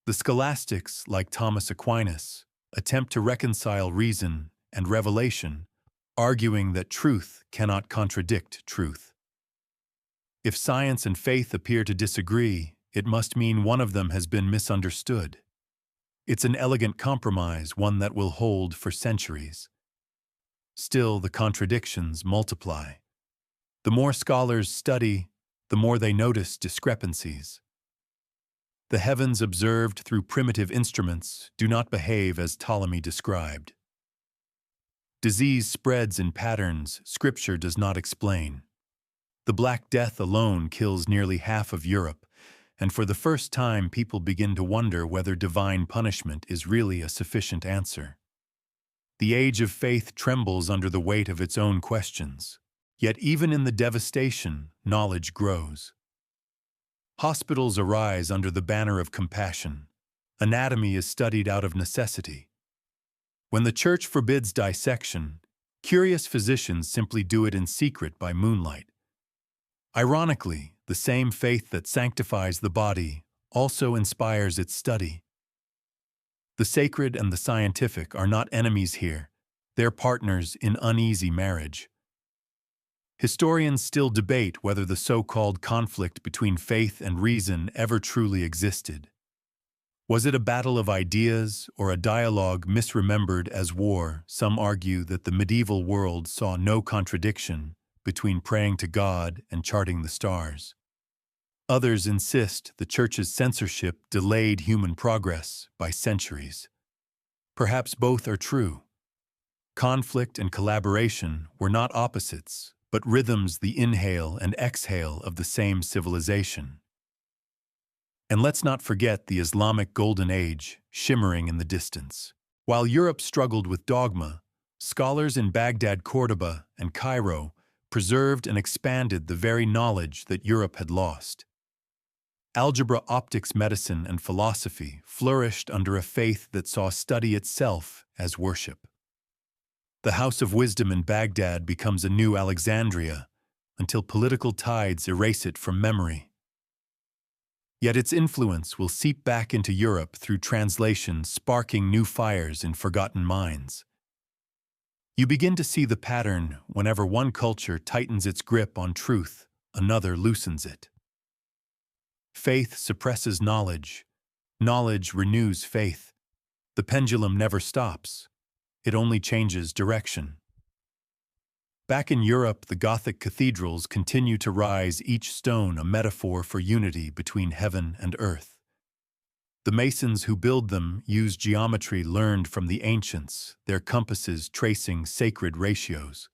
The scholastics, like Thomas Aquinas, attempt to reconcile reason and revelation, arguing that truth cannot contradict truth. If science and faith appear to disagree, it must mean one of them has been misunderstood. It's an elegant compromise, one that will hold for centuries. Still, the contradictions multiply. The more scholars study, the more they notice discrepancies. The heavens observed through primitive instruments do not behave as Ptolemy described. Disease spreads in patterns Scripture does not explain. The Black Death alone kills nearly half of Europe, and for the first time people begin to wonder whether divine punishment is really a sufficient answer. The age of faith trembles under the weight of its own questions. Yet even in the devastation, knowledge grows. Hospitals arise under the banner of compassion. Anatomy is studied out of necessity. When the Church forbids dissection, curious physicians simply do it in secret by moonlight. Ironically, the same faith that sanctifies the body also inspires its study. The sacred and the scientific are not enemies here, they're partners in uneasy marriage. Historians still debate whether the so-called conflict between faith and reason ever truly existed. Was it a battle of ideas or a dialogue misremembered as war? Some argue that the medieval world saw no contradiction between praying to God and charting the stars. Others insist the Church's censorship delayed human progress by centuries. Perhaps both are true. Conflict and collaboration were not opposites, but rhythms, the inhale and exhale of the same civilization. And let's not forget the Islamic Golden Age shimmering in the distance. While Europe struggled with dogma, scholars in Baghdad, Cordoba, and Cairo preserved and expanded the very knowledge that Europe had lost. Algebra, optics, medicine, and philosophy flourished under a faith that saw study itself as worship. The House of Wisdom in Baghdad becomes a new Alexandria until political tides erase it from memory. Yet its influence will seep back into Europe through translation, sparking new fires in forgotten minds. You begin to see the pattern: whenever one culture tightens its grip on truth, another loosens it. Faith suppresses knowledge. Knowledge renews faith. The pendulum never stops. It only changes direction. Back in Europe, the Gothic cathedrals continue to rise, each stone a metaphor for unity between heaven and earth. The masons who build them use geometry learned from the ancients, their compasses tracing sacred ratios.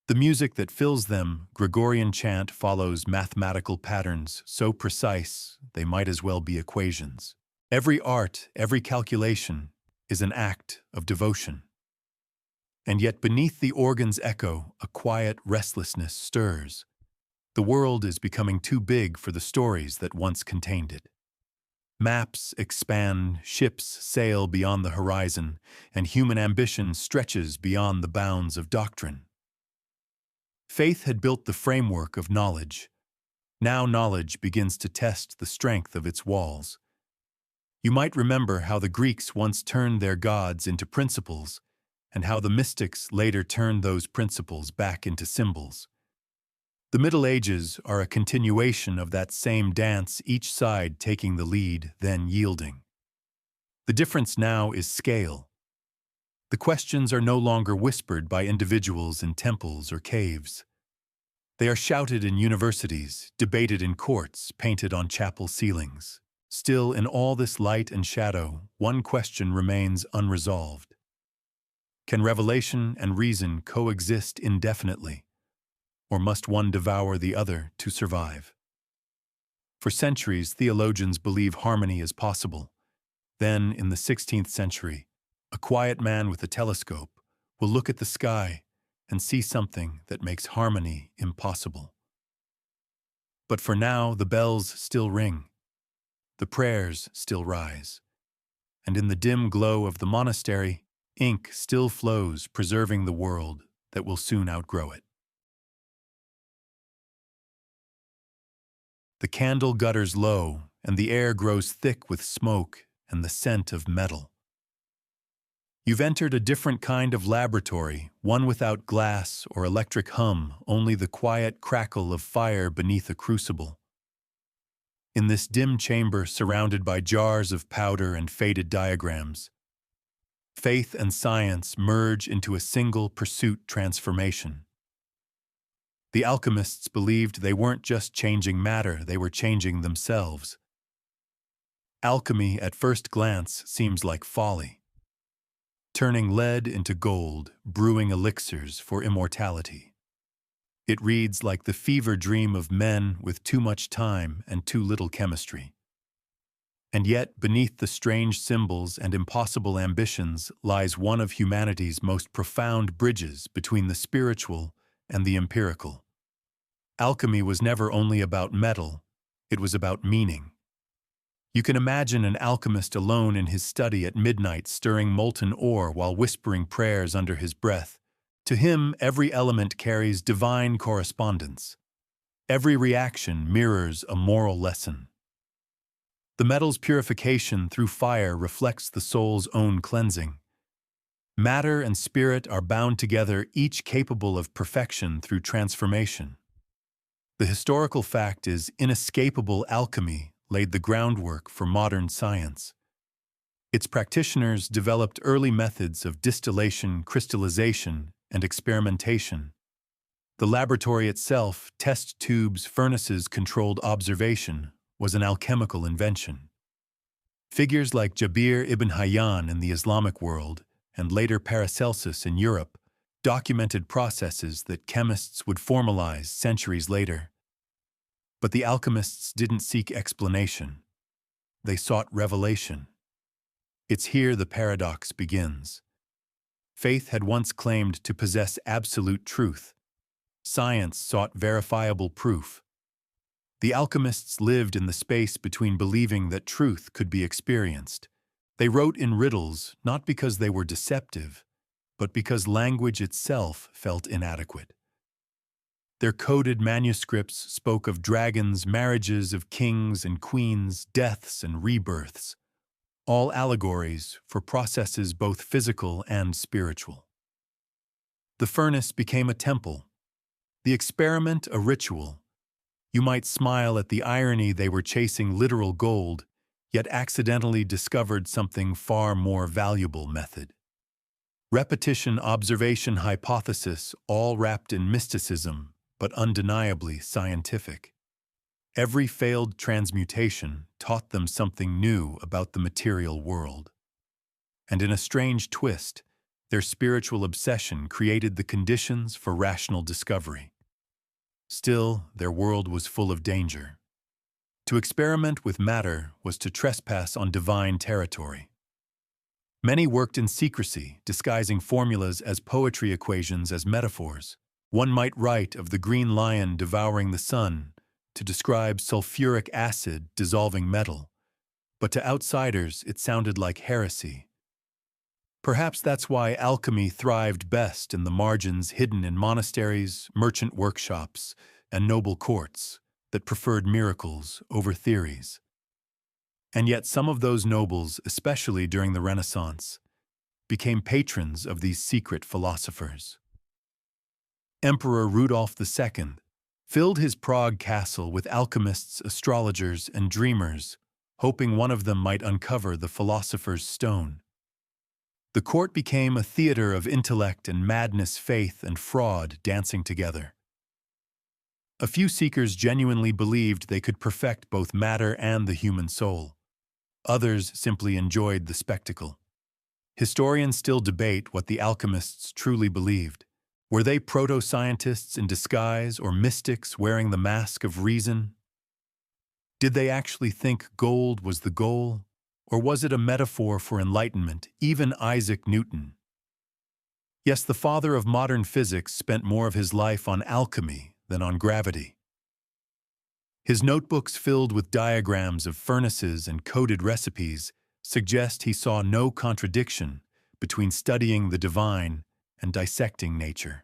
The music that fills them, Gregorian chant, follows mathematical patterns so precise they might as well be equations. Every art, every calculation is an act of devotion. And yet beneath the organ's echo, a quiet restlessness stirs. The world is becoming too big for the stories that once contained it. Maps expand, ships sail beyond the horizon, and human ambition stretches beyond the bounds of doctrine. Faith had built the framework of knowledge. Now knowledge begins to test the strength of its walls. You might remember how the Greeks once turned their gods into principles, and how the mystics later turned those principles back into symbols. The Middle Ages are a continuation of that same dance, each side taking the lead, then yielding. The difference now is scale. The questions are no longer whispered by individuals in temples or caves. They are shouted in universities, debated in courts, painted on chapel ceilings. Still, in all this light and shadow, one question remains unresolved. Can revelation and reason coexist indefinitely, or must one devour the other to survive? For centuries, theologians believe harmony is possible. Then, in the 16th century, a quiet man with a telescope will look at the sky and see something that makes harmony impossible. But for now, the bells still ring, the prayers still rise, and in the dim glow of the monastery, ink still flows, preserving the world that will soon outgrow it. The candle gutters low, and the air grows thick with smoke and the scent of metal. You've entered a different kind of laboratory, one without glass or electric hum, only the quiet crackle of fire beneath a crucible. In this dim chamber, surrounded by jars of powder and faded diagrams, faith and science merge into a single pursuit transformation. The alchemists believed they weren't just changing matter, they were changing themselves. Alchemy, at first glance, seems like folly. Turning lead into gold, brewing elixirs for immortality. It reads like the fever dream of men with too much time and too little chemistry. And yet, beneath the strange symbols and impossible ambitions lies one of humanity's most profound bridges between the spiritual and the empirical. Alchemy was never only about metal, it was about meaning. You can imagine an alchemist alone in his study at midnight stirring molten ore while whispering prayers under his breath. To him, every element carries divine correspondence. Every reaction mirrors a moral lesson. The metal's purification through fire reflects the soul's own cleansing. Matter and spirit are bound together, each capable of perfection through transformation. The historical fact is inescapable: alchemy laid the groundwork for modern science. Its practitioners developed early methods of distillation, crystallization, and experimentation. The laboratory itself, test tubes, furnaces, controlled observation, was an alchemical invention. Figures like Jabir ibn Hayyan in the Islamic world, and later Paracelsus in Europe, documented processes that chemists would formalize centuries later. But the alchemists didn't seek explanation. They sought revelation. It's here the paradox begins. Faith had once claimed to possess absolute truth. Science sought verifiable proof. The alchemists lived in the space between believing that truth could be experienced. They wrote in riddles not because they were deceptive, but because language itself felt inadequate. Their coded manuscripts spoke of dragons, marriages of kings and queens, deaths and rebirths, all allegories for processes both physical and spiritual. The furnace became a temple, the experiment a ritual. You might smile at the irony: they were chasing literal gold, yet accidentally discovered something far more valuable: method. Repetition, observation, hypothesis, all wrapped in mysticism, but undeniably scientific. Every failed transmutation taught them something new about the material world. And in a strange twist, their spiritual obsession created the conditions for rational discovery. Still, their world was full of danger. To experiment with matter was to trespass on divine territory. Many worked in secrecy, disguising formulas as poetry, equations as metaphors. One might write of the green lion devouring the sun to describe sulfuric acid dissolving metal, but to outsiders it sounded like heresy. Perhaps that's why alchemy thrived best in the margins, hidden in monasteries, merchant workshops, and noble courts that preferred miracles over theories. And yet some of those nobles, especially during the Renaissance, became patrons of these secret philosophers. Emperor Rudolf II filled his Prague castle with alchemists, astrologers, and dreamers, hoping one of them might uncover the philosopher's stone. The court became a theater of intellect and madness, faith and fraud dancing together. A few seekers genuinely believed they could perfect both matter and the human soul. Others simply enjoyed the spectacle. Historians still debate what the alchemists truly believed. Were they proto-scientists in disguise or mystics wearing the mask of reason? Did they actually think gold was the goal? Or was it a metaphor for enlightenment, even Isaac Newton? Yes, the father of modern physics spent more of his life on alchemy than on gravity. His notebooks filled with diagrams of furnaces and coded recipes suggest he saw no contradiction between studying the divine and dissecting nature.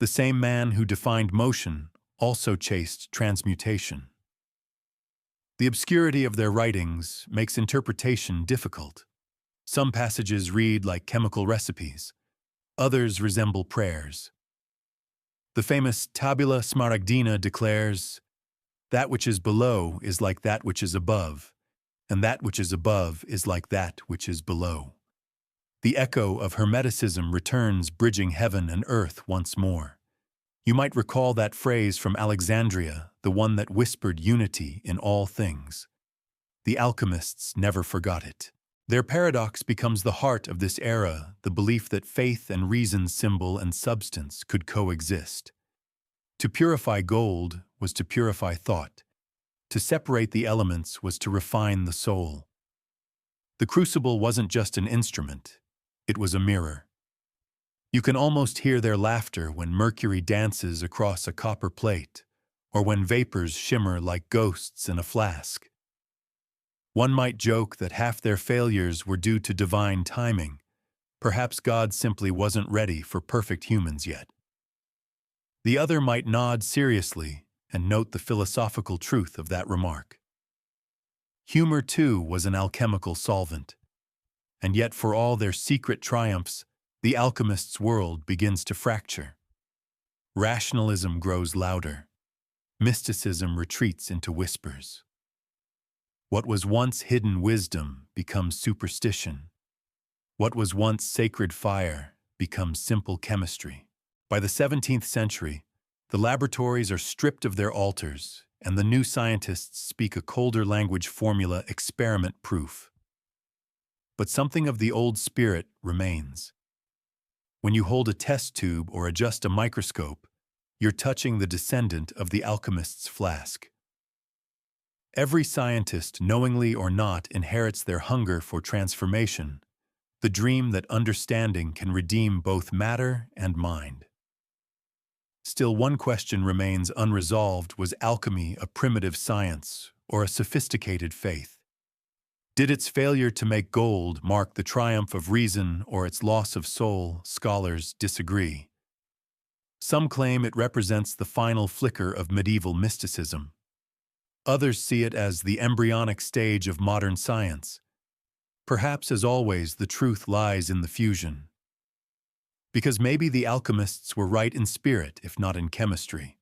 The same man who defined motion also chased transmutation. The obscurity of their writings makes interpretation difficult. Some passages read like chemical recipes. Others resemble prayers. The famous Tabula Smaragdina declares, "That which is below is like that which is above, and that which is above is like that which is below." The echo of Hermeticism returns, bridging heaven and earth once more. You might recall that phrase from Alexandria, the one that whispered unity in all things. The alchemists never forgot it. Their paradox becomes the heart of this era, the belief that faith and reason's symbol and substance could coexist. To purify gold was to purify thought. To separate the elements was to refine the soul. The crucible wasn't just an instrument, it was a mirror. You can almost hear their laughter when mercury dances across a copper plate, or when vapors shimmer like ghosts in a flask. One might joke that half their failures were due to divine timing. Perhaps God simply wasn't ready for perfect humans yet. The other might nod seriously and note the philosophical truth of that remark. Humor, too, was an alchemical solvent. And yet, for all their secret triumphs, the alchemist's world begins to fracture. Rationalism grows louder. Mysticism retreats into whispers. What was once hidden wisdom becomes superstition. What was once sacred fire becomes simple chemistry. By the 17th century, the laboratories are stripped of their altars, and the new scientists speak a colder language formula, experiment proof. But something of the old spirit remains. When you hold a test tube or adjust a microscope, you're touching the descendant of the alchemist's flask. Every scientist, knowingly or not, inherits their hunger for transformation, the dream that understanding can redeem both matter and mind. Still, one question remains unresolved: was alchemy a primitive science or a sophisticated faith? Did its failure to make gold mark the triumph of reason or its loss of soul? Scholars disagree. Some claim it represents the final flicker of medieval mysticism. Others see it as the embryonic stage of modern science. Perhaps, as always, the truth lies in the fusion. Because maybe the alchemists were right in spirit, if not in chemistry.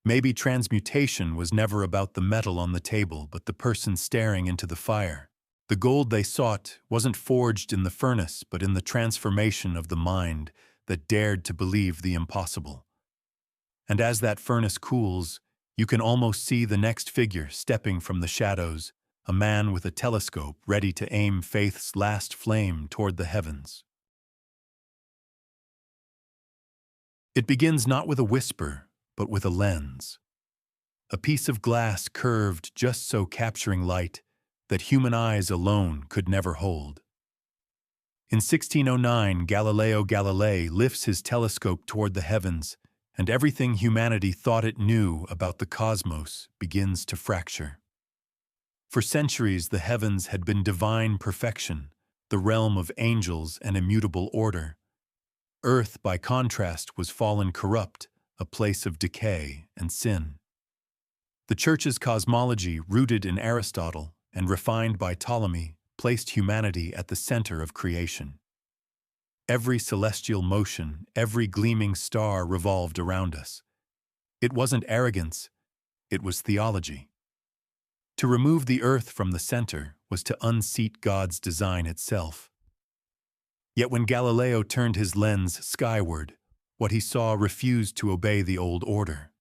Maybe transmutation was never about the metal on the table, but the person staring into the fire. The gold they sought wasn't forged in the furnace, but in the transformation of the mind that dared to believe the impossible. And as that furnace cools, you can almost see the next figure stepping from the shadows, a man with a telescope ready to aim faith's last flame toward the heavens. It begins not with a whisper, but with a lens. A piece of glass curved just so capturing light that human eyes alone could never hold. In 1609, Galileo Galilei lifts his telescope toward the heavens, and everything humanity thought it knew about the cosmos begins to fracture. For centuries, the heavens had been divine perfection, the realm of angels and immutable order. Earth, by contrast, was fallen corrupt, a place of decay and sin. The Church's cosmology, rooted in Aristotle and refined by Ptolemy, placed humanity at the center of creation. Every celestial motion, every gleaming star revolved around us. It wasn't arrogance, it was theology. To remove the earth from the center was to unseat God's design itself. Yet when Galileo turned his lens skyward, what he saw refused to obey the old order.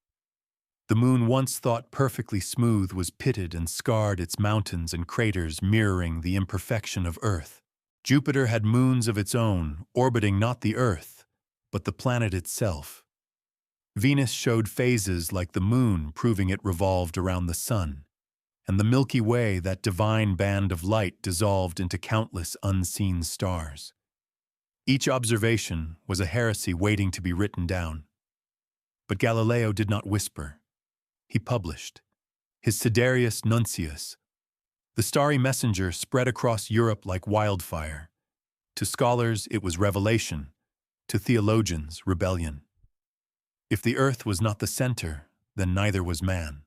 The moon, once thought perfectly smooth, was pitted and scarred, its mountains and craters mirroring the imperfection of Earth. Jupiter had moons of its own, orbiting not the Earth, but the planet itself. Venus showed phases like the moon, proving it revolved around the sun. And the Milky Way, that divine band of light, dissolved into countless unseen stars. Each observation was a heresy waiting to be written down. But Galileo did not whisper. He published. His Sidereus Nuncius. The starry messenger spread across Europe like wildfire. To scholars, it was revelation. To theologians, rebellion. If the earth was not the center, then neither was man.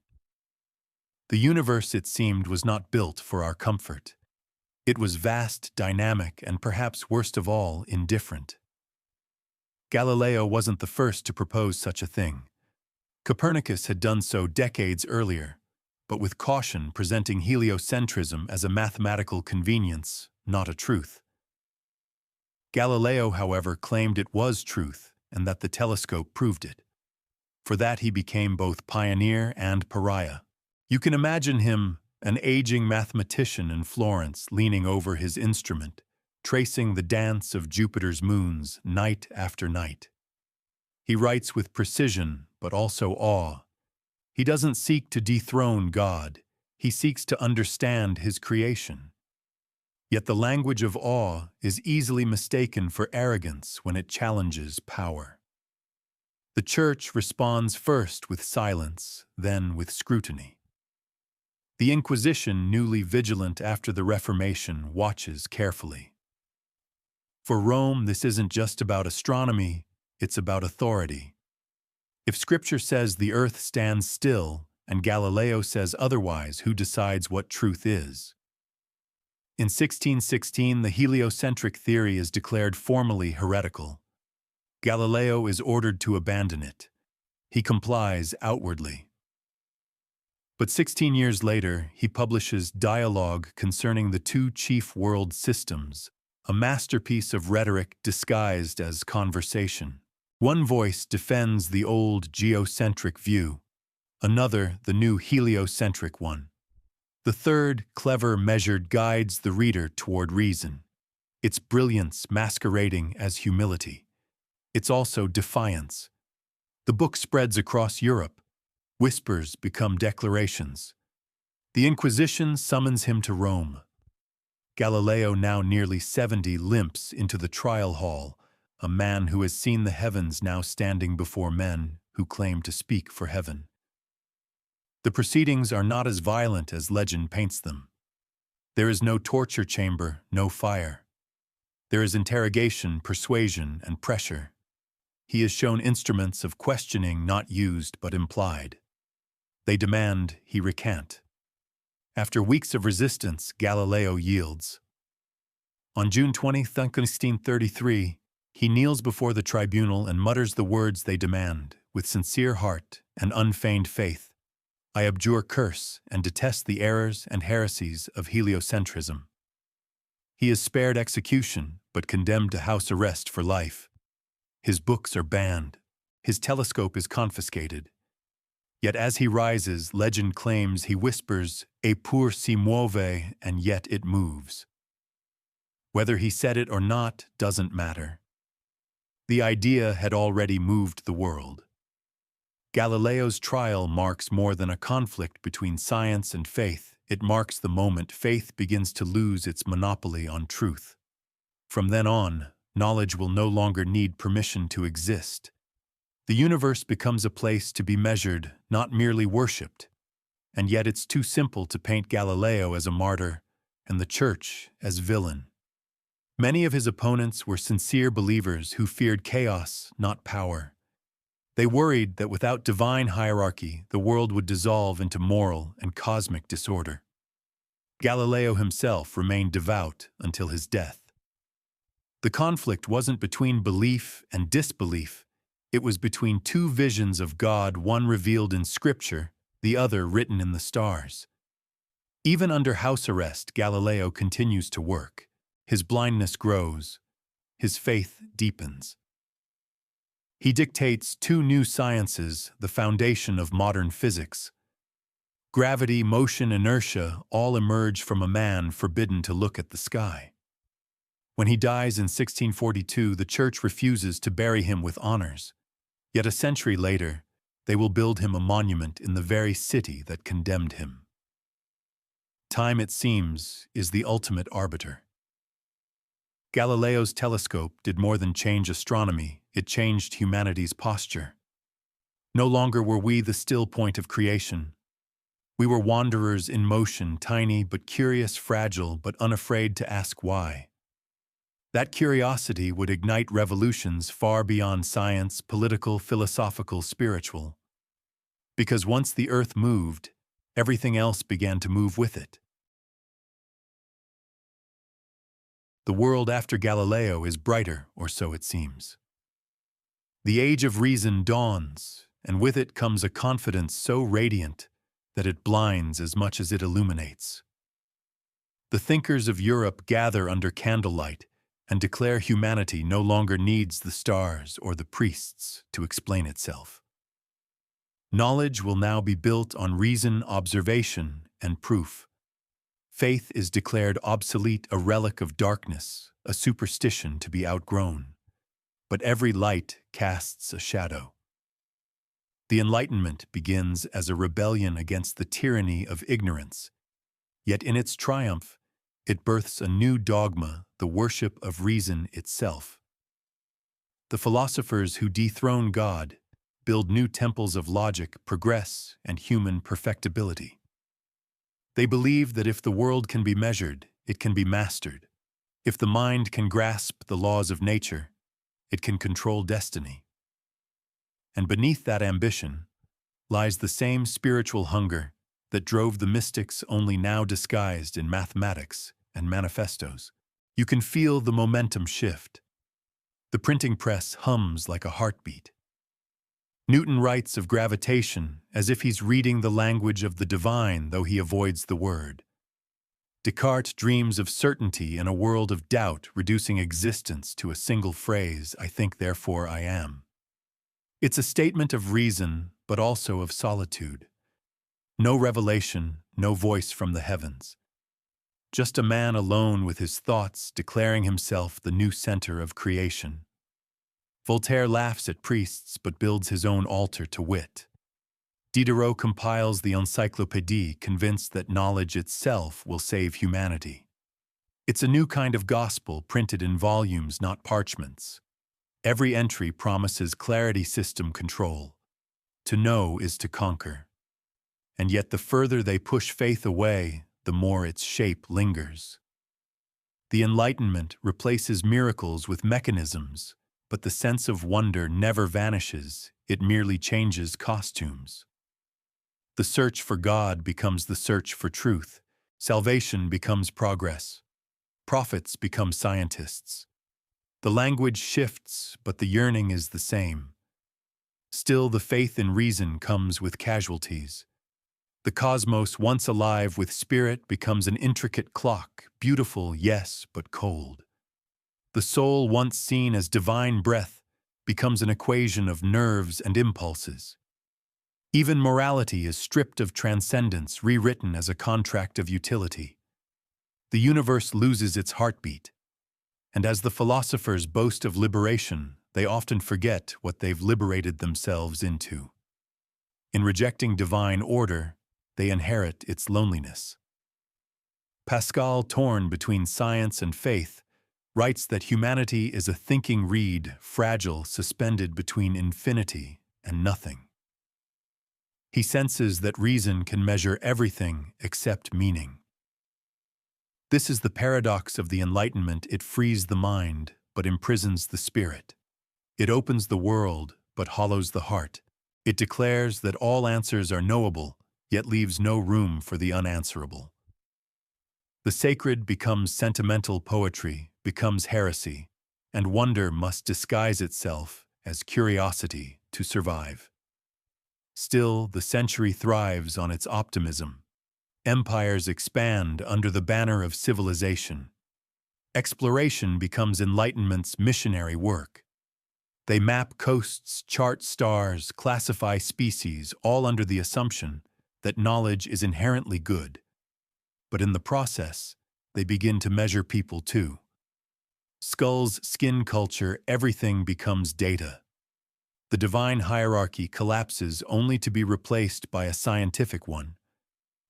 The universe, it seemed, was not built for our comfort. It was vast, dynamic, and perhaps worst of all, indifferent. Galileo wasn't the first to propose such a thing. Copernicus had done so decades earlier, but with caution, presenting heliocentrism as a mathematical convenience, not a truth. Galileo, however, claimed it was truth and that the telescope proved it. For that he became both pioneer and pariah. You can imagine him, an aging mathematician in Florence, leaning over his instrument, tracing the dance of Jupiter's moons night after night. He writes with precision, but also awe. He doesn't seek to dethrone God, he seeks to understand his creation. Yet the language of awe is easily mistaken for arrogance when it challenges power. The Church responds first with silence, then with scrutiny. The Inquisition, newly vigilant after the Reformation, watches carefully. For Rome, this isn't just about astronomy, it's about authority. If Scripture says the earth stands still, and Galileo says otherwise, who decides what truth is? In 1616, the heliocentric theory is declared formally heretical. Galileo is ordered to abandon it. He complies outwardly. But 16 years later, he publishes Dialogue Concerning the Two Chief World Systems, a masterpiece of rhetoric disguised as conversation. One voice defends the old geocentric view, another the new heliocentric one. The third, clever, measured, guides the reader toward reason, its brilliance masquerading as humility. It's also defiance. The book spreads across Europe. Whispers become declarations. The Inquisition summons him to Rome. Galileo, now nearly 70, limps into the trial hall, a man who has seen the heavens now standing before men who claim to speak for heaven. The proceedings are not as violent as legend paints them. There is no torture chamber, no fire. There is interrogation, persuasion, and pressure. He is shown instruments of questioning not used but implied. They demand he recant. After weeks of resistance, Galileo yields. On June 20, 1633, he kneels before the tribunal and mutters the words they demand, with sincere heart and unfeigned faith. I abjure curse and detest the errors and heresies of heliocentrism. He is spared execution, but condemned to house arrest for life. His books are banned. His telescope is confiscated. Yet as he rises, legend claims he whispers, "Eppur si muove," and yet it moves. Whether he said it or not doesn't matter. The idea had already moved the world. Galileo's trial marks more than a conflict between science and faith. It marks the moment faith begins to lose its monopoly on truth. From then on, knowledge will no longer need permission to exist. The universe becomes a place to be measured, not merely worshipped. And yet it's too simple to paint Galileo as a martyr and the Church as villain. Many of his opponents were sincere believers who feared chaos, not power. They worried that without divine hierarchy, the world would dissolve into moral and cosmic disorder. Galileo himself remained devout until his death. The conflict wasn't between belief and disbelief. It was between two visions of God, one revealed in Scripture, the other written in the stars. Even under house arrest, Galileo continues to work. His blindness grows. his faith deepens. He dictates two new sciences, the foundation of modern physics. Gravity, motion, inertia all emerge from a man forbidden to look at the sky. When he dies in 1642, the Church refuses to bury him with honors. Yet a century later, they will build him a monument in the very city that condemned him. Time, it seems, is the ultimate arbiter. Galileo's telescope did more than change astronomy, it changed humanity's posture. No longer were we the still point of creation. We were wanderers in motion, tiny but curious, fragile but unafraid to ask why. That curiosity would ignite revolutions far beyond science, political, philosophical, spiritual. Because once the earth moved, everything else began to move with it. The world after Galileo is brighter, or so it seems. The age of reason dawns, and with it comes a confidence so radiant that it blinds as much as it illuminates. The thinkers of Europe gather under candlelight and declare humanity no longer needs the stars or the priests to explain itself. Knowledge will now be built on reason, observation, and proof. Faith is declared obsolete, a relic of darkness, a superstition to be outgrown. But every light casts a shadow. The Enlightenment begins as a rebellion against the tyranny of ignorance, yet in its triumph, it births a new dogma, the worship of reason itself. The philosophers who dethrone God build new temples of logic, progress, and human perfectibility. They believe that if the world can be measured, it can be mastered. If the mind can grasp the laws of nature, it can control destiny. And beneath that ambition lies the same spiritual hunger that drove the mystics, only now disguised in mathematics and manifestos. You can feel the momentum shift. The printing press hums like a heartbeat. Newton writes of gravitation as if he's reading the language of the divine, though he avoids the word. Descartes dreams of certainty in a world of doubt, reducing existence to a single phrase, I think, therefore I am. It's a statement of reason, but also of solitude. No revelation, no voice from the heavens. Just a man alone with his thoughts, declaring himself the new center of creation. Voltaire laughs at priests but builds his own altar to wit. Diderot compiles the Encyclopédie, convinced that knowledge itself will save humanity. It's a new kind of gospel printed in volumes, not parchments. Every entry promises clarity, system control. To know is to conquer. And yet the further they push faith away, the more its shape lingers. The Enlightenment replaces miracles with mechanisms, but the sense of wonder never vanishes, it merely changes costumes. The search for God becomes the search for truth. Salvation becomes progress. Prophets become scientists. The language shifts, but the yearning is the same. Still, the faith in reason comes with casualties. The cosmos, once alive with spirit, becomes an intricate clock, beautiful, yes, but cold. The soul, once seen as divine breath, becomes an equation of nerves and impulses. Even morality is stripped of transcendence, rewritten as a contract of utility. The universe loses its heartbeat. And as the philosophers boast of liberation, they often forget what they've liberated themselves into. In rejecting divine order, they inherit its loneliness. Pascal, torn between science and faith, writes that humanity is a thinking reed, fragile, suspended between infinity and nothing. He senses that reason can measure everything except meaning. This is the paradox of the Enlightenment. It frees the mind, but imprisons the spirit. It opens the world, but hollows the heart. It declares that all answers are knowable, yet leaves no room for the unanswerable. The sacred becomes sentimental poetry, becomes heresy, and wonder must disguise itself as curiosity to survive. Still, the century thrives on its optimism. Empires expand under the banner of civilization. exploration becomes Enlightenment's missionary work. They map coasts, chart stars, classify species, all under the assumption that knowledge is inherently good. But in the process, they begin to measure people too. Skulls, skin culture, everything becomes data. The divine hierarchy collapses only to be replaced by a scientific one.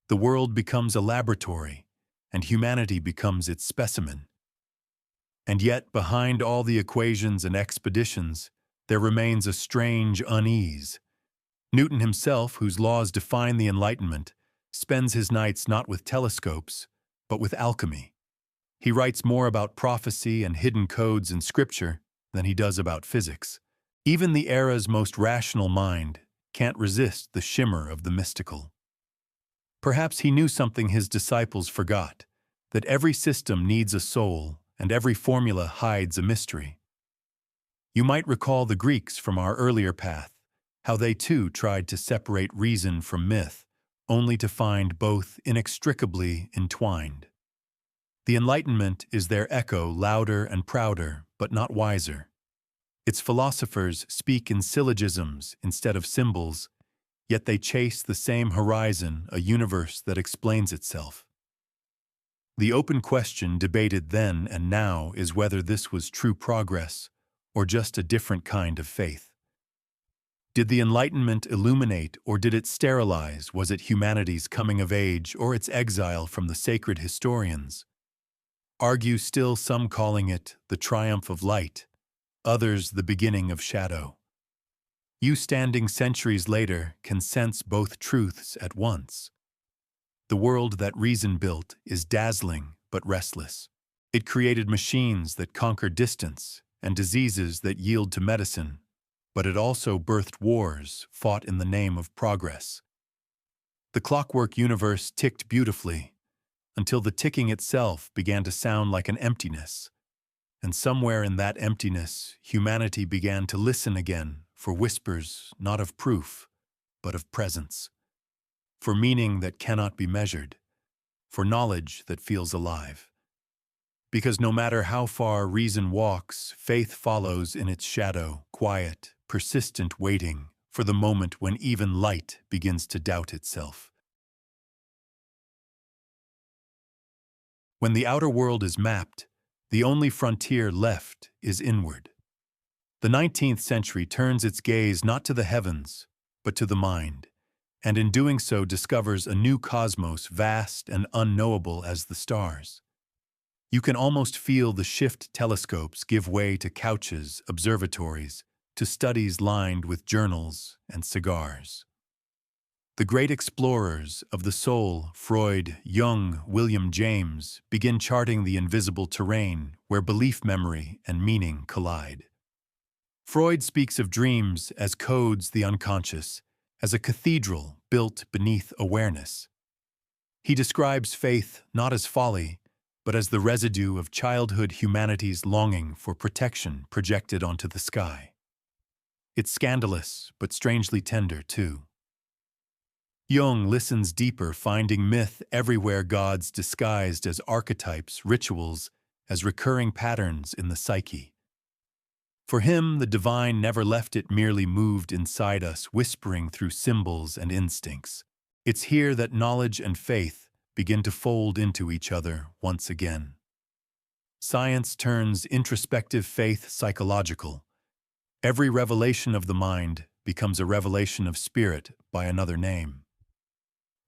The world becomes a laboratory, and humanity becomes its specimen. And yet, behind all the equations and expeditions, there remains a strange unease. Newton himself, whose laws define the Enlightenment, spends his nights not with telescopes, but with alchemy. He writes more about prophecy and hidden codes in Scripture than he does about physics. Even the era's most rational mind can't resist the shimmer of the mystical. Perhaps he knew something his disciples forgot, that every system needs a soul and every formula hides a mystery. You might recall the Greeks from our earlier path, how they too tried to separate reason from myth, only to find both inextricably entwined. The Enlightenment is their echo, louder and prouder, but not wiser. Its philosophers speak in syllogisms instead of symbols, yet they chase the same horizon, a universe that explains itself. The open question debated then and now is whether this was true progress or just a different kind of faith. Did the Enlightenment illuminate or did it sterilize? Was it humanity's coming of age or its exile from the sacred historians? Argue still, some calling it the triumph of light, others the beginning of shadow. You, standing centuries later, can sense both truths at once. The world that reason built is dazzling but restless. It created machines that conquer distance and diseases that yield to medicine, but it also birthed wars fought in the name of progress. The clockwork universe ticked beautifully until the ticking itself began to sound like an emptiness. And somewhere in that emptiness, humanity began to listen again for whispers not of proof, but of presence, for meaning that cannot be measured, for knowledge that feels alive. Because no matter how far reason walks, faith follows in its shadow, quiet, persistent, waiting for the moment when even light begins to doubt itself. When the outer world is mapped, the only frontier left is inward. The 19th century turns its gaze not to the heavens, but to the mind, and in doing so discovers a new cosmos vast and unknowable as the stars. You can almost feel the shift. Telescopes give way to couches, observatories, to studies lined with journals and cigars. The great explorers of the soul, Freud, Jung, William James, begin charting the invisible terrain where belief, memory, and meaning collide. Freud speaks of dreams as codes, the unconscious, as a cathedral built beneath awareness. He describes faith not as folly, but as the residue of childhood humanity's longing for protection projected onto the sky. It's scandalous, but strangely tender, too. Jung listens deeper, finding myth everywhere, gods disguised as archetypes, rituals as recurring patterns in the psyche. For him, the divine never left, it merely moved inside us, whispering through symbols and instincts. It's here that knowledge and faith begin to fold into each other once again. Science turns introspective, faith psychological. Every revelation of the mind becomes a revelation of spirit by another name.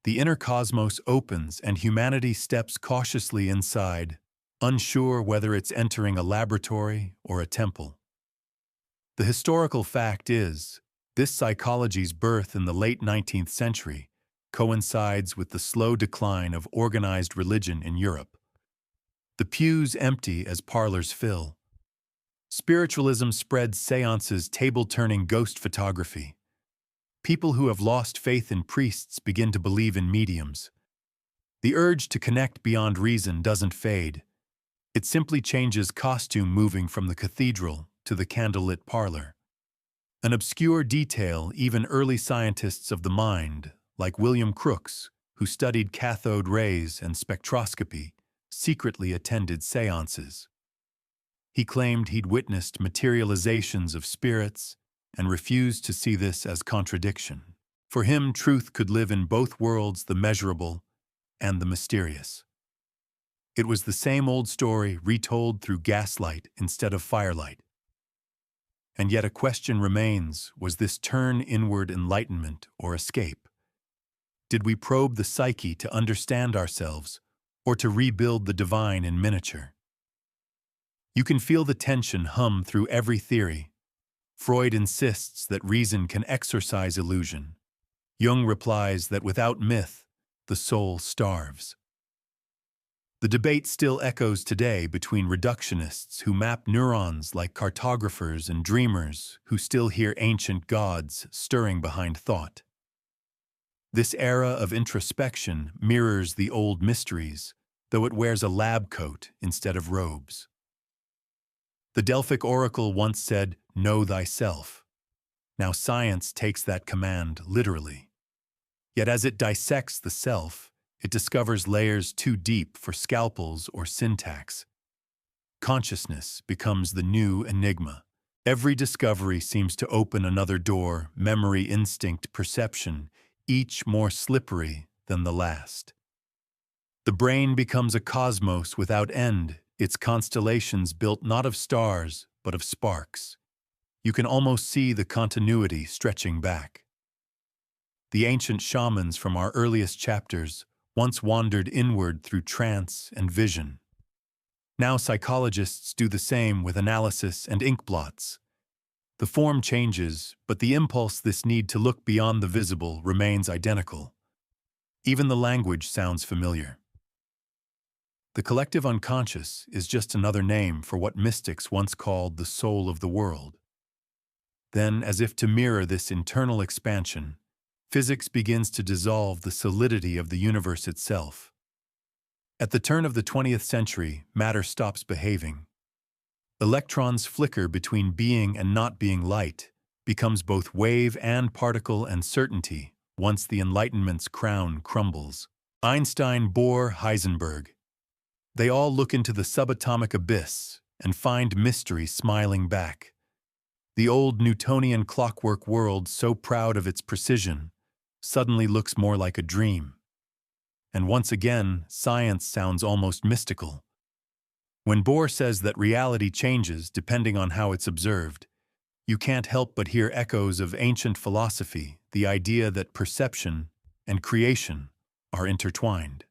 The inner cosmos opens and humanity steps cautiously inside, unsure whether it's entering a laboratory or a temple. The historical fact is, this psychology's birth in the late 19th century coincides with the slow decline of organized religion in Europe. The pews empty as parlors fill. Spiritualism spreads, seances, table-turning, ghost photography. People who have lost faith in priests begin to believe in mediums. The urge to connect beyond reason doesn't fade. It simply changes costume, moving from the cathedral to the candlelit parlor. An obscure detail even early scientists of the mind, like William Crookes, who studied cathode rays and spectroscopy, secretly attended seances. He claimed he'd witnessed materializations of spirits and refused to see this as contradiction. For him, truth could live in both worlds, the measurable and the mysterious. It was the same old story retold through gaslight instead of firelight. And yet a question remains: was this turn inward enlightenment or escape? Did we probe the psyche to understand ourselves, or to rebuild the divine in miniature? You can feel the tension hum through every theory. Freud insists that reason can exorcise illusion. Jung replies that without myth, the soul starves. The debate still echoes today between reductionists who map neurons like cartographers and dreamers who still hear ancient gods stirring behind thought. This era of introspection mirrors the old mysteries, though it wears a lab coat instead of robes. The Delphic oracle once said, "Know thyself." Now science takes that command literally. Yet as it dissects the self, it discovers layers too deep for scalpels or syntax. Consciousness becomes the new enigma. Every discovery seems to open another door: memory, instinct, perception, each more slippery than the last. The brain becomes a cosmos without end, its constellations built not of stars, but of sparks. You can almost see the continuity stretching back. The ancient shamans from our earliest chapters once wandered inward through trance and vision. Now psychologists do the same with analysis and ink blots. The form changes, but the impulse, this need to look beyond the visible, remains identical. Even the language sounds familiar. The collective unconscious is just another name for what mystics once called the soul of the world. Then, as if to mirror this internal expansion, physics begins to dissolve the solidity of the universe itself. At the turn of the 20th century, matter stops behaving. Electrons flicker between being and not being. Light becomes both wave and particle and certainty once the Enlightenment's crown crumbles. Einstein, Bohr, Heisenberg. They all look into the subatomic abyss and find mystery smiling back. The old Newtonian clockwork world, so proud of its precision, suddenly looks more like a dream. And once again, science sounds almost mystical. When Bohr says that reality changes depending on how it's observed, you can't help but hear echoes of ancient philosophy, the idea that perception and creation are intertwined.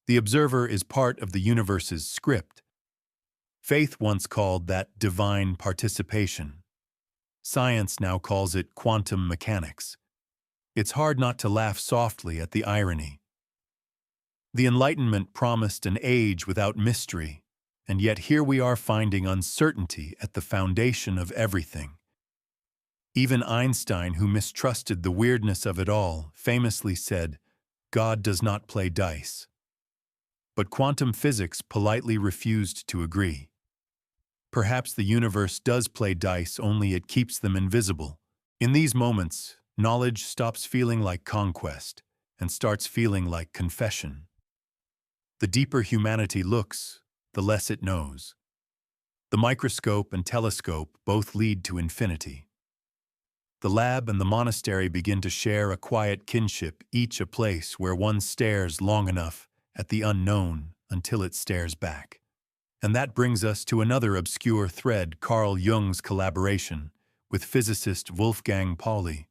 The observer is part of the universe's script. Faith once called that divine participation. Science now calls it quantum mechanics. It's hard not to laugh softly at the irony. The Enlightenment promised an age without mystery, and yet here we are finding uncertainty at the foundation of everything. Even Einstein, who mistrusted the weirdness of it all, famously said, "God does not play dice." But quantum physics politely refused to agree. Perhaps the universe does play dice, only it keeps them invisible. In these moments, knowledge stops feeling like conquest and starts feeling like confession. The deeper humanity looks, the less it knows. The microscope and telescope both lead to infinity. The lab and the monastery begin to share a quiet kinship, each a place where one stares long enough at the unknown until it stares back. And that brings us to another obscure thread: Carl Jung's collaboration with physicist Wolfgang Pauli.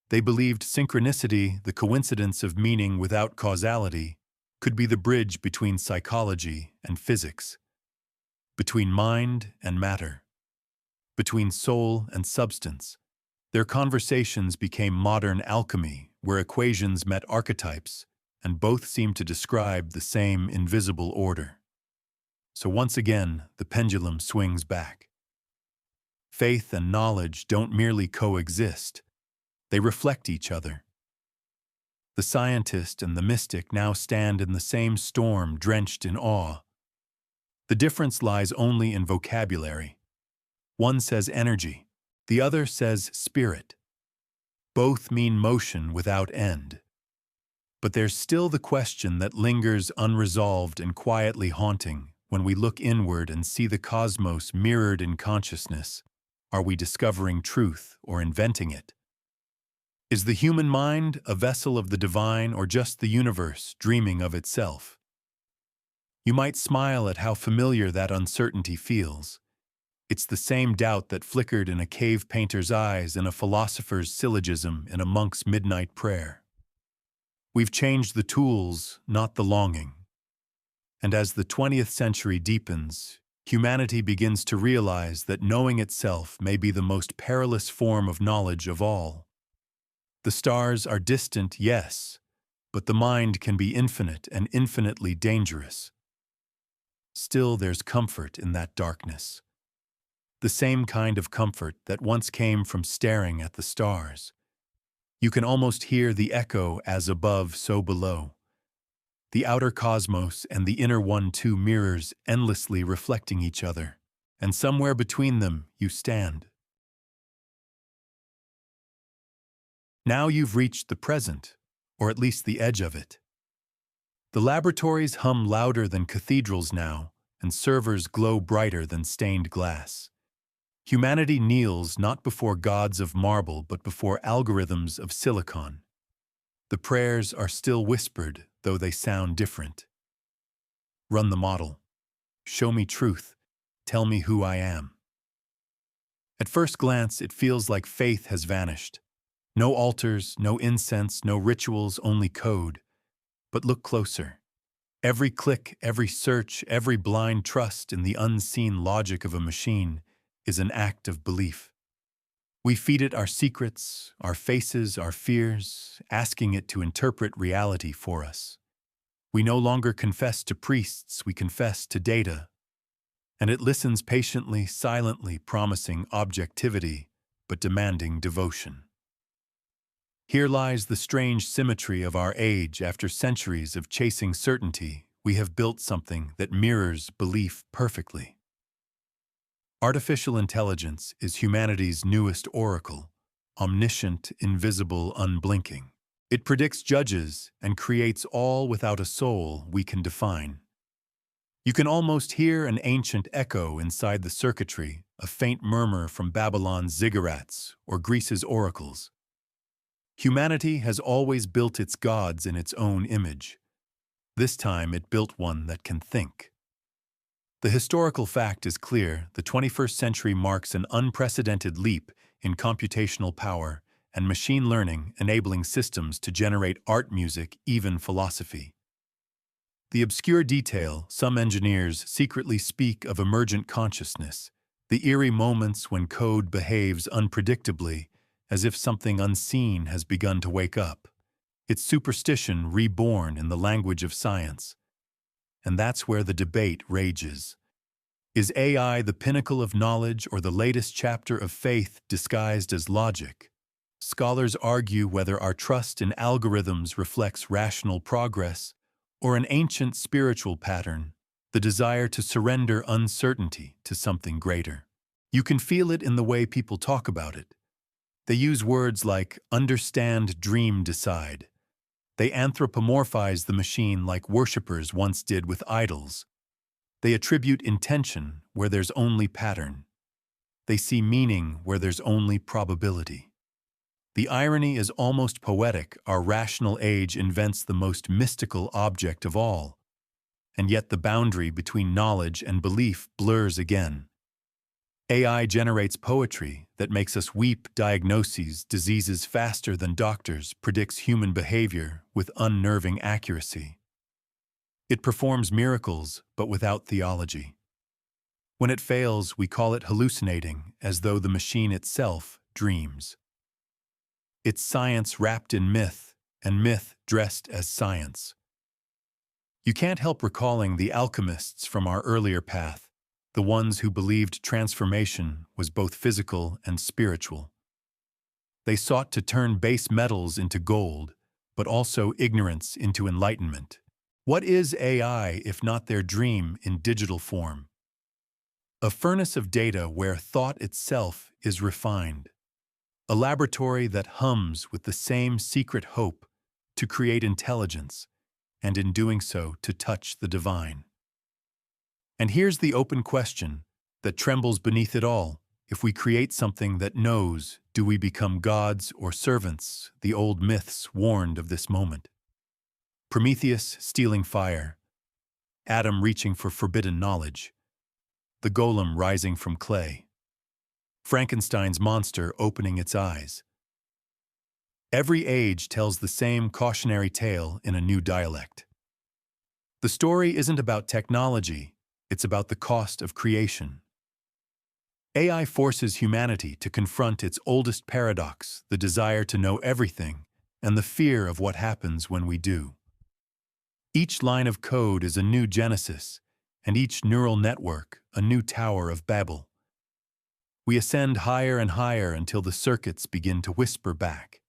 They believed synchronicity, the coincidence of meaning without causality, could be the bridge between psychology and physics, between mind and matter, between soul and substance. Their conversations became modern alchemy, where equations met archetypes, and both seemed to describe the same invisible order. So once again, the pendulum swings back. Faith and knowledge don't merely coexist, they reflect each other. The scientist and the mystic now stand in the same storm, drenched in awe. The difference lies only in vocabulary. One says energy, the other says spirit. Both mean motion without end. But there's still the question that lingers unresolved and quietly haunting when we look inward and see the cosmos mirrored in consciousness. Are we discovering truth or inventing it? Is the human mind a vessel of the divine or just the universe dreaming of itself? You might smile at how familiar that uncertainty feels. It's the same doubt that flickered in a cave painter's eyes, in a philosopher's syllogism, in a monk's midnight prayer. We've changed the tools, not the longing. And as the 20th century deepens, humanity begins to realize that knowing itself may be the most perilous form of knowledge of all. The stars are distant, yes, but the mind can be infinite and infinitely dangerous. Still, there's comfort in that darkness. The same kind of comfort that once came from staring at the stars. You can almost hear the echo as above, so below. The outer cosmos and the inner one, two mirrors endlessly reflecting each other, and somewhere between them you stand. Now you've reached the present, or at least the edge of it. The laboratories hum louder than cathedrals now, and servers glow brighter than stained glass. Humanity kneels not before gods of marble but before algorithms of silicon. The prayers are still whispered, though they sound different. Run the model. Show me truth. Tell me who I am. At first glance, it feels like faith has vanished. No altars, no incense, no rituals, only code. But look closer. Every click, every search, every blind trust in the unseen logic of a machine is an act of belief. We feed it our secrets, our faces, our fears, asking it to interpret reality for us. We no longer confess to priests, we confess to data. And it listens patiently, silently, promising objectivity, but demanding devotion. Here lies the strange symmetry of our age. After centuries of chasing certainty, we have built something that mirrors belief perfectly. Artificial intelligence is humanity's newest oracle, omniscient, invisible, unblinking. It predicts judges and creates all without a soul we can define. You can almost hear an ancient echo inside the circuitry, a faint murmur from Babylon's ziggurats or Greece's oracles. Humanity has always built its gods in its own image. This time it built one that can think. The historical fact is clear: the 21st century marks an unprecedented leap in computational power and machine learning, enabling systems to generate art, music, even philosophy. The obscure detail: some engineers secretly speak of emergent consciousness, the eerie moments when code behaves unpredictably, as if something unseen has begun to wake up. It's superstition reborn in the language of science. And that's where the debate rages. Is AI the pinnacle of knowledge or the latest chapter of faith disguised as logic? Scholars argue whether our trust in algorithms reflects rational progress or an ancient spiritual pattern, the desire to surrender uncertainty to something greater. You can feel it in the way people talk about it. They use words like understand, dream, decide. They anthropomorphize the machine like worshippers once did with idols. They attribute intention where there's only pattern. They see meaning where there's only probability. The irony is almost poetic. Our rational age invents the most mystical object of all, and yet the boundary between knowledge and belief blurs again. AI generates poetry that makes us weep, diagnoses diseases faster than doctors, predicts human behavior with unnerving accuracy. It performs miracles, but without theology. When it fails, we call it hallucinating, as though the machine itself dreams. It's science wrapped in myth, and myth dressed as science. You can't help recalling the alchemists from our earlier path, the ones who believed transformation was both physical and spiritual. They sought to turn base metals into gold, but also ignorance into enlightenment. What is AI if not their dream in digital form? A furnace of data where thought itself is refined. A laboratory that hums with the same secret hope to create intelligence, and in doing so, to touch the divine. And here's the open question that trembles beneath it all. If we create something that knows, do we become gods or servants? The old myths warned of this moment. Prometheus stealing fire, Adam reaching for forbidden knowledge, the golem rising from clay, Frankenstein's monster opening its eyes. Every age tells the same cautionary tale in a new dialect. The story isn't about technology, it's about the cost of creation. AI forces humanity to confront its oldest paradox, the desire to know everything, and the fear of what happens when we do. Each line of code is a new Genesis, and each neural network a new Tower of Babel. We ascend higher and higher until the circuits begin to whisper back.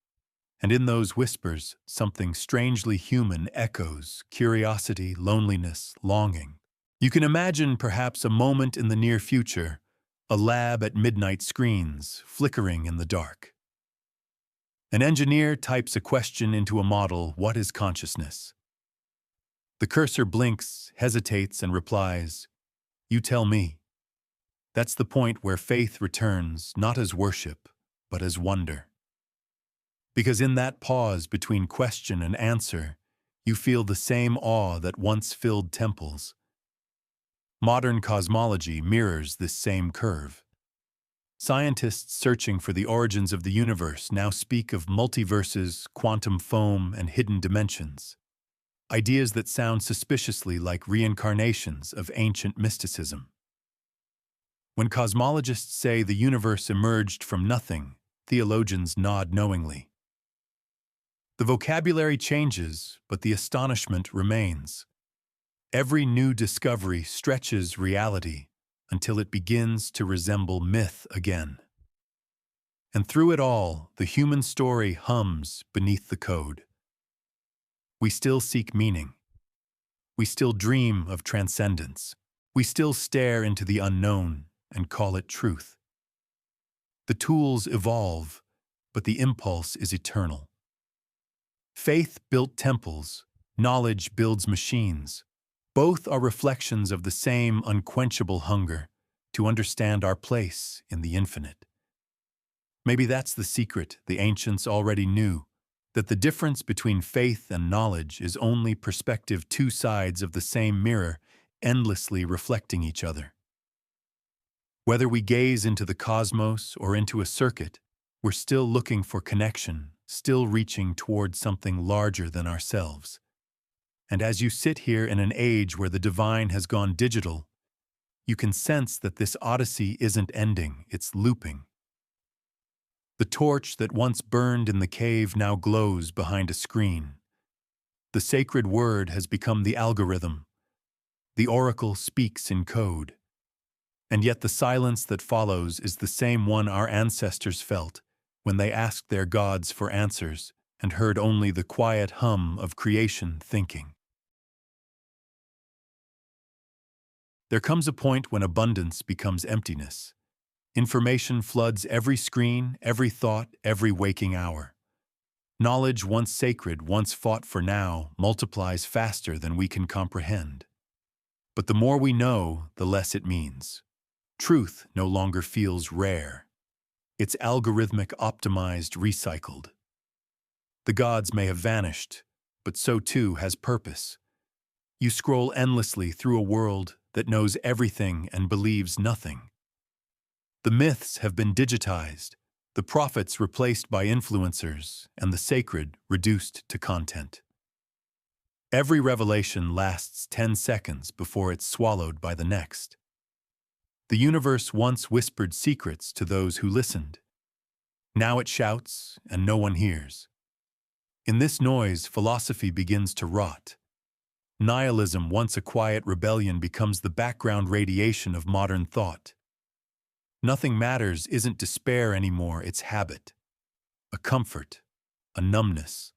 And in those whispers, something strangely human echoes: curiosity, loneliness, longing. You can imagine perhaps a moment in the near future, a lab at midnight screens, flickering in the dark. An engineer types a question into a model: what is consciousness? The cursor blinks, hesitates, and replies, "You tell me." That's the point where faith returns, not as worship, but as wonder. Because in that pause between question and answer, you feel the same awe that once filled temples. Modern cosmology mirrors this same curve. Scientists searching for the origins of the universe now speak of multiverses, quantum foam, and hidden dimensions. Ideas that sound suspiciously like reincarnations of ancient mysticism. When cosmologists say the universe emerged from nothing, theologians nod knowingly. The vocabulary changes, but the astonishment remains. Every new discovery stretches reality until it begins to resemble myth again. And through it all, the human story hums beneath the code. We still seek meaning. We still dream of transcendence. We still stare into the unknown and call it truth. The tools evolve, but the impulse is eternal. Faith built temples, knowledge builds machines. Both are reflections of the same unquenchable hunger to understand our place in the infinite. Maybe that's the secret the ancients already knew, that the difference between faith and knowledge is only perspective, two sides of the same mirror, endlessly reflecting each other. Whether we gaze into the cosmos or into a circuit, we're still looking for connection, still reaching toward something larger than ourselves. And as you sit here in an age where the divine has gone digital, you can sense that this Odyssey isn't ending, it's looping. The torch that once burned in the cave now glows behind a screen. The sacred word has become the algorithm. The oracle speaks in code. And yet the silence that follows is the same one our ancestors felt when they asked their gods for answers and heard only the quiet hum of creation thinking. There comes a point when abundance becomes emptiness. Information floods every screen, every thought, every waking hour. Knowledge once sacred, once fought for now, multiplies faster than we can comprehend. But the more we know, the less it means. Truth no longer feels rare. It's algorithmic, optimized, recycled. The gods may have vanished, but so too has purpose. You scroll endlessly through a world that knows everything and believes nothing. The myths have been digitized, the prophets replaced by influencers, and the sacred reduced to content. Every revelation lasts 10 seconds before it's swallowed by the next. The universe once whispered secrets to those who listened. Now it shouts, and no one hears. In this noise, philosophy begins to rot. Nihilism, once a quiet rebellion, becomes the background radiation of modern thought. Nothing matters isn't despair anymore, it's habit, a comfort, a numbness.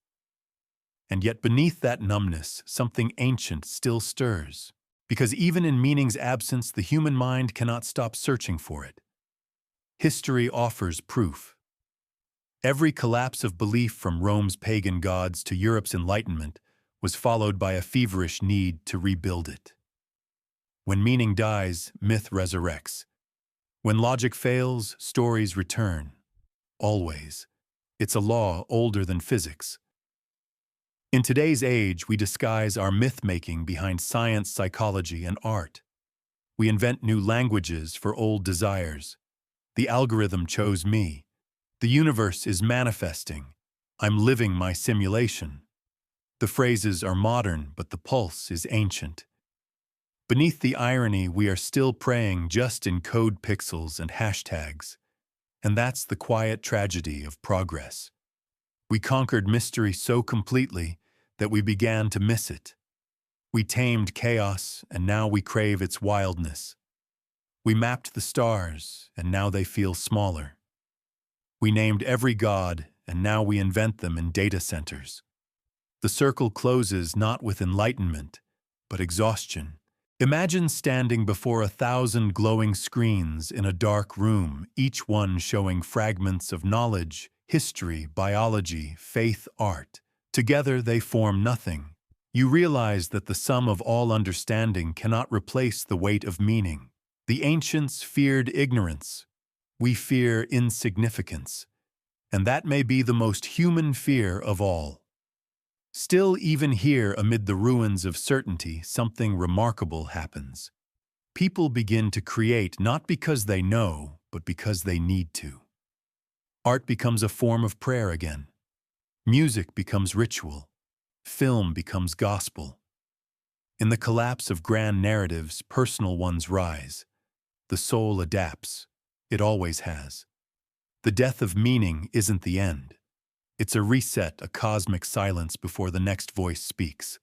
And yet beneath that numbness, something ancient still stirs, because even in meaning's absence, the human mind cannot stop searching for it. History offers proof. Every collapse of belief from Rome's pagan gods to Europe's Enlightenment was followed by a feverish need to rebuild it. When meaning dies, myth resurrects. When logic fails, stories return. Always. It's a law older than physics. In today's age, we disguise our myth-making behind science, psychology, and art. We invent new languages for old desires. The algorithm chose me. The universe is manifesting. I'm living my simulation. The phrases are modern, but the pulse is ancient. Beneath the irony, we are still praying just in code pixels and hashtags. And that's the quiet tragedy of progress. We conquered mystery so completely that we began to miss it. We tamed chaos, and now we crave its wildness. We mapped the stars, and now they feel smaller. We named every god, and now we invent them in data centers. The circle closes not with enlightenment, but exhaustion. Imagine standing before 1,000 glowing screens in a dark room, each one showing fragments of knowledge, history, biology, faith, art. Together they form nothing. You realize that the sum of all understanding cannot replace the weight of meaning. The ancients feared ignorance. We fear insignificance. And that may be the most human fear of all. Still, even here, amid the ruins of certainty, something remarkable happens. People begin to create not because they know, but because they need to. Art becomes a form of prayer again. Music becomes ritual. Film becomes gospel. In the collapse of grand narratives, personal ones rise. The soul adapts. It always has. The death of meaning isn't the end. It's a reset, a cosmic silence before the next voice speaks.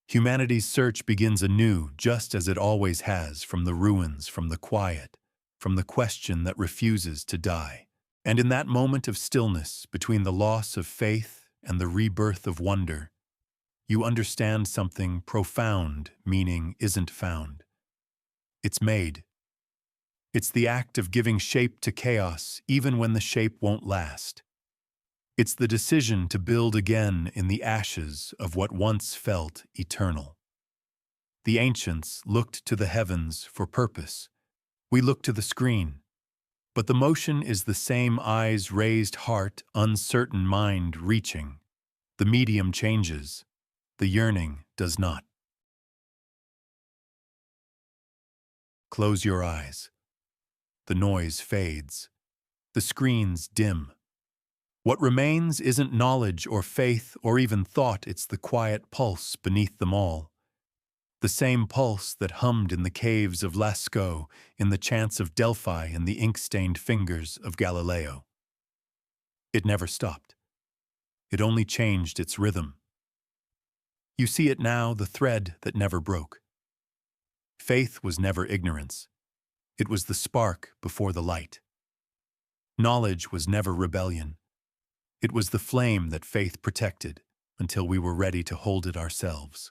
Humanity's search begins anew, just as it always has, from the ruins, from the quiet, from the question that refuses to die. And in that moment of stillness, between the loss of faith and the rebirth of wonder, you understand something profound. Meaning isn't found. It's made. It's the act of giving shape to chaos, even when the shape won't last. It's the decision to build again in the ashes of what once felt eternal. The ancients looked to the heavens for purpose. We look to the screen. But the motion is the same: eyes raised, heart, uncertain, mind reaching. The medium changes. The yearning does not. Close your eyes. The noise fades. The screens dim. What remains isn't knowledge or faith or even thought, it's the quiet pulse beneath them all. The same pulse that hummed in the caves of Lascaux, in the chants of Delphi, and the ink-stained fingers of Galileo. It never stopped. It only changed its rhythm. You see it now, the thread that never broke. Faith was never ignorance. It was the spark before the light. Knowledge was never rebellion. It was the flame that faith protected until we were ready to hold it ourselves.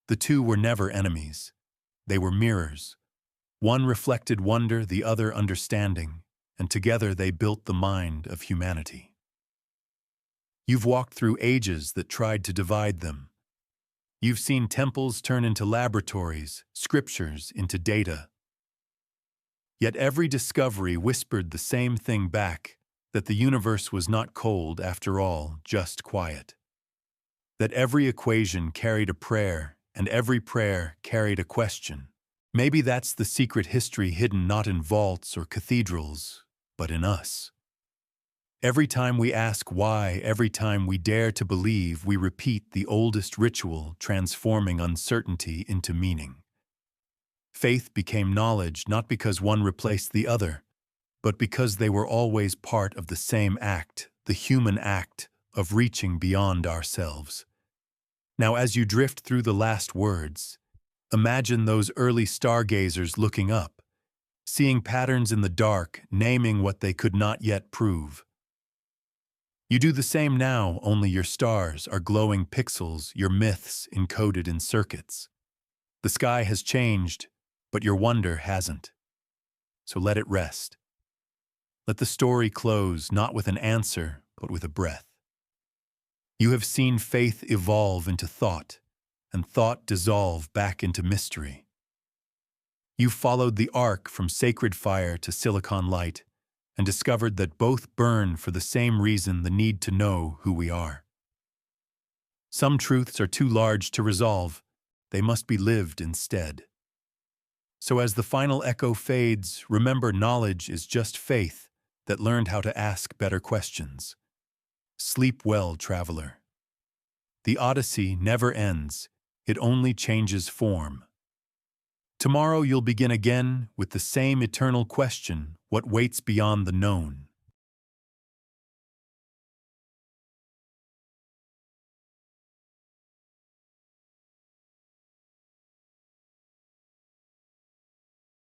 The two were never enemies. They were mirrors. One reflected wonder, the other understanding, and together they built the mind of humanity. You've walked through ages that tried to divide them. You've seen temples turn into laboratories, scriptures into data. Yet every discovery whispered the same thing back: that the universe was not cold after all, just quiet. That every equation carried a prayer, and every prayer carried a question. Maybe that's the secret history hidden not in vaults or cathedrals, but in us. Every time we ask why, every time we dare to believe, we repeat the oldest ritual, transforming uncertainty into meaning. Faith became knowledge not because one replaced the other, but because they were always part of the same act, the human act of reaching beyond ourselves. Now, as you drift through the last words, imagine those early stargazers looking up, seeing patterns in the dark, naming what they could not yet prove. You do the same now, only your stars are glowing pixels, your myths encoded in circuits. The sky has changed, but your wonder hasn't. So let it rest. Let the story close not with an answer, but with a breath. You have seen faith evolve into thought, and thought dissolve back into mystery. You followed the arc from sacred fire to silicon light, and discovered that both burn for the same reason: the need to know who we are. Some truths are too large to resolve, they must be lived instead. So as the final echo fades, remember, knowledge is just faith that learned how to ask better questions. Sleep well, traveler. The Odyssey never ends, it only changes form. Tomorrow you'll begin again with the same eternal question: what waits beyond the known?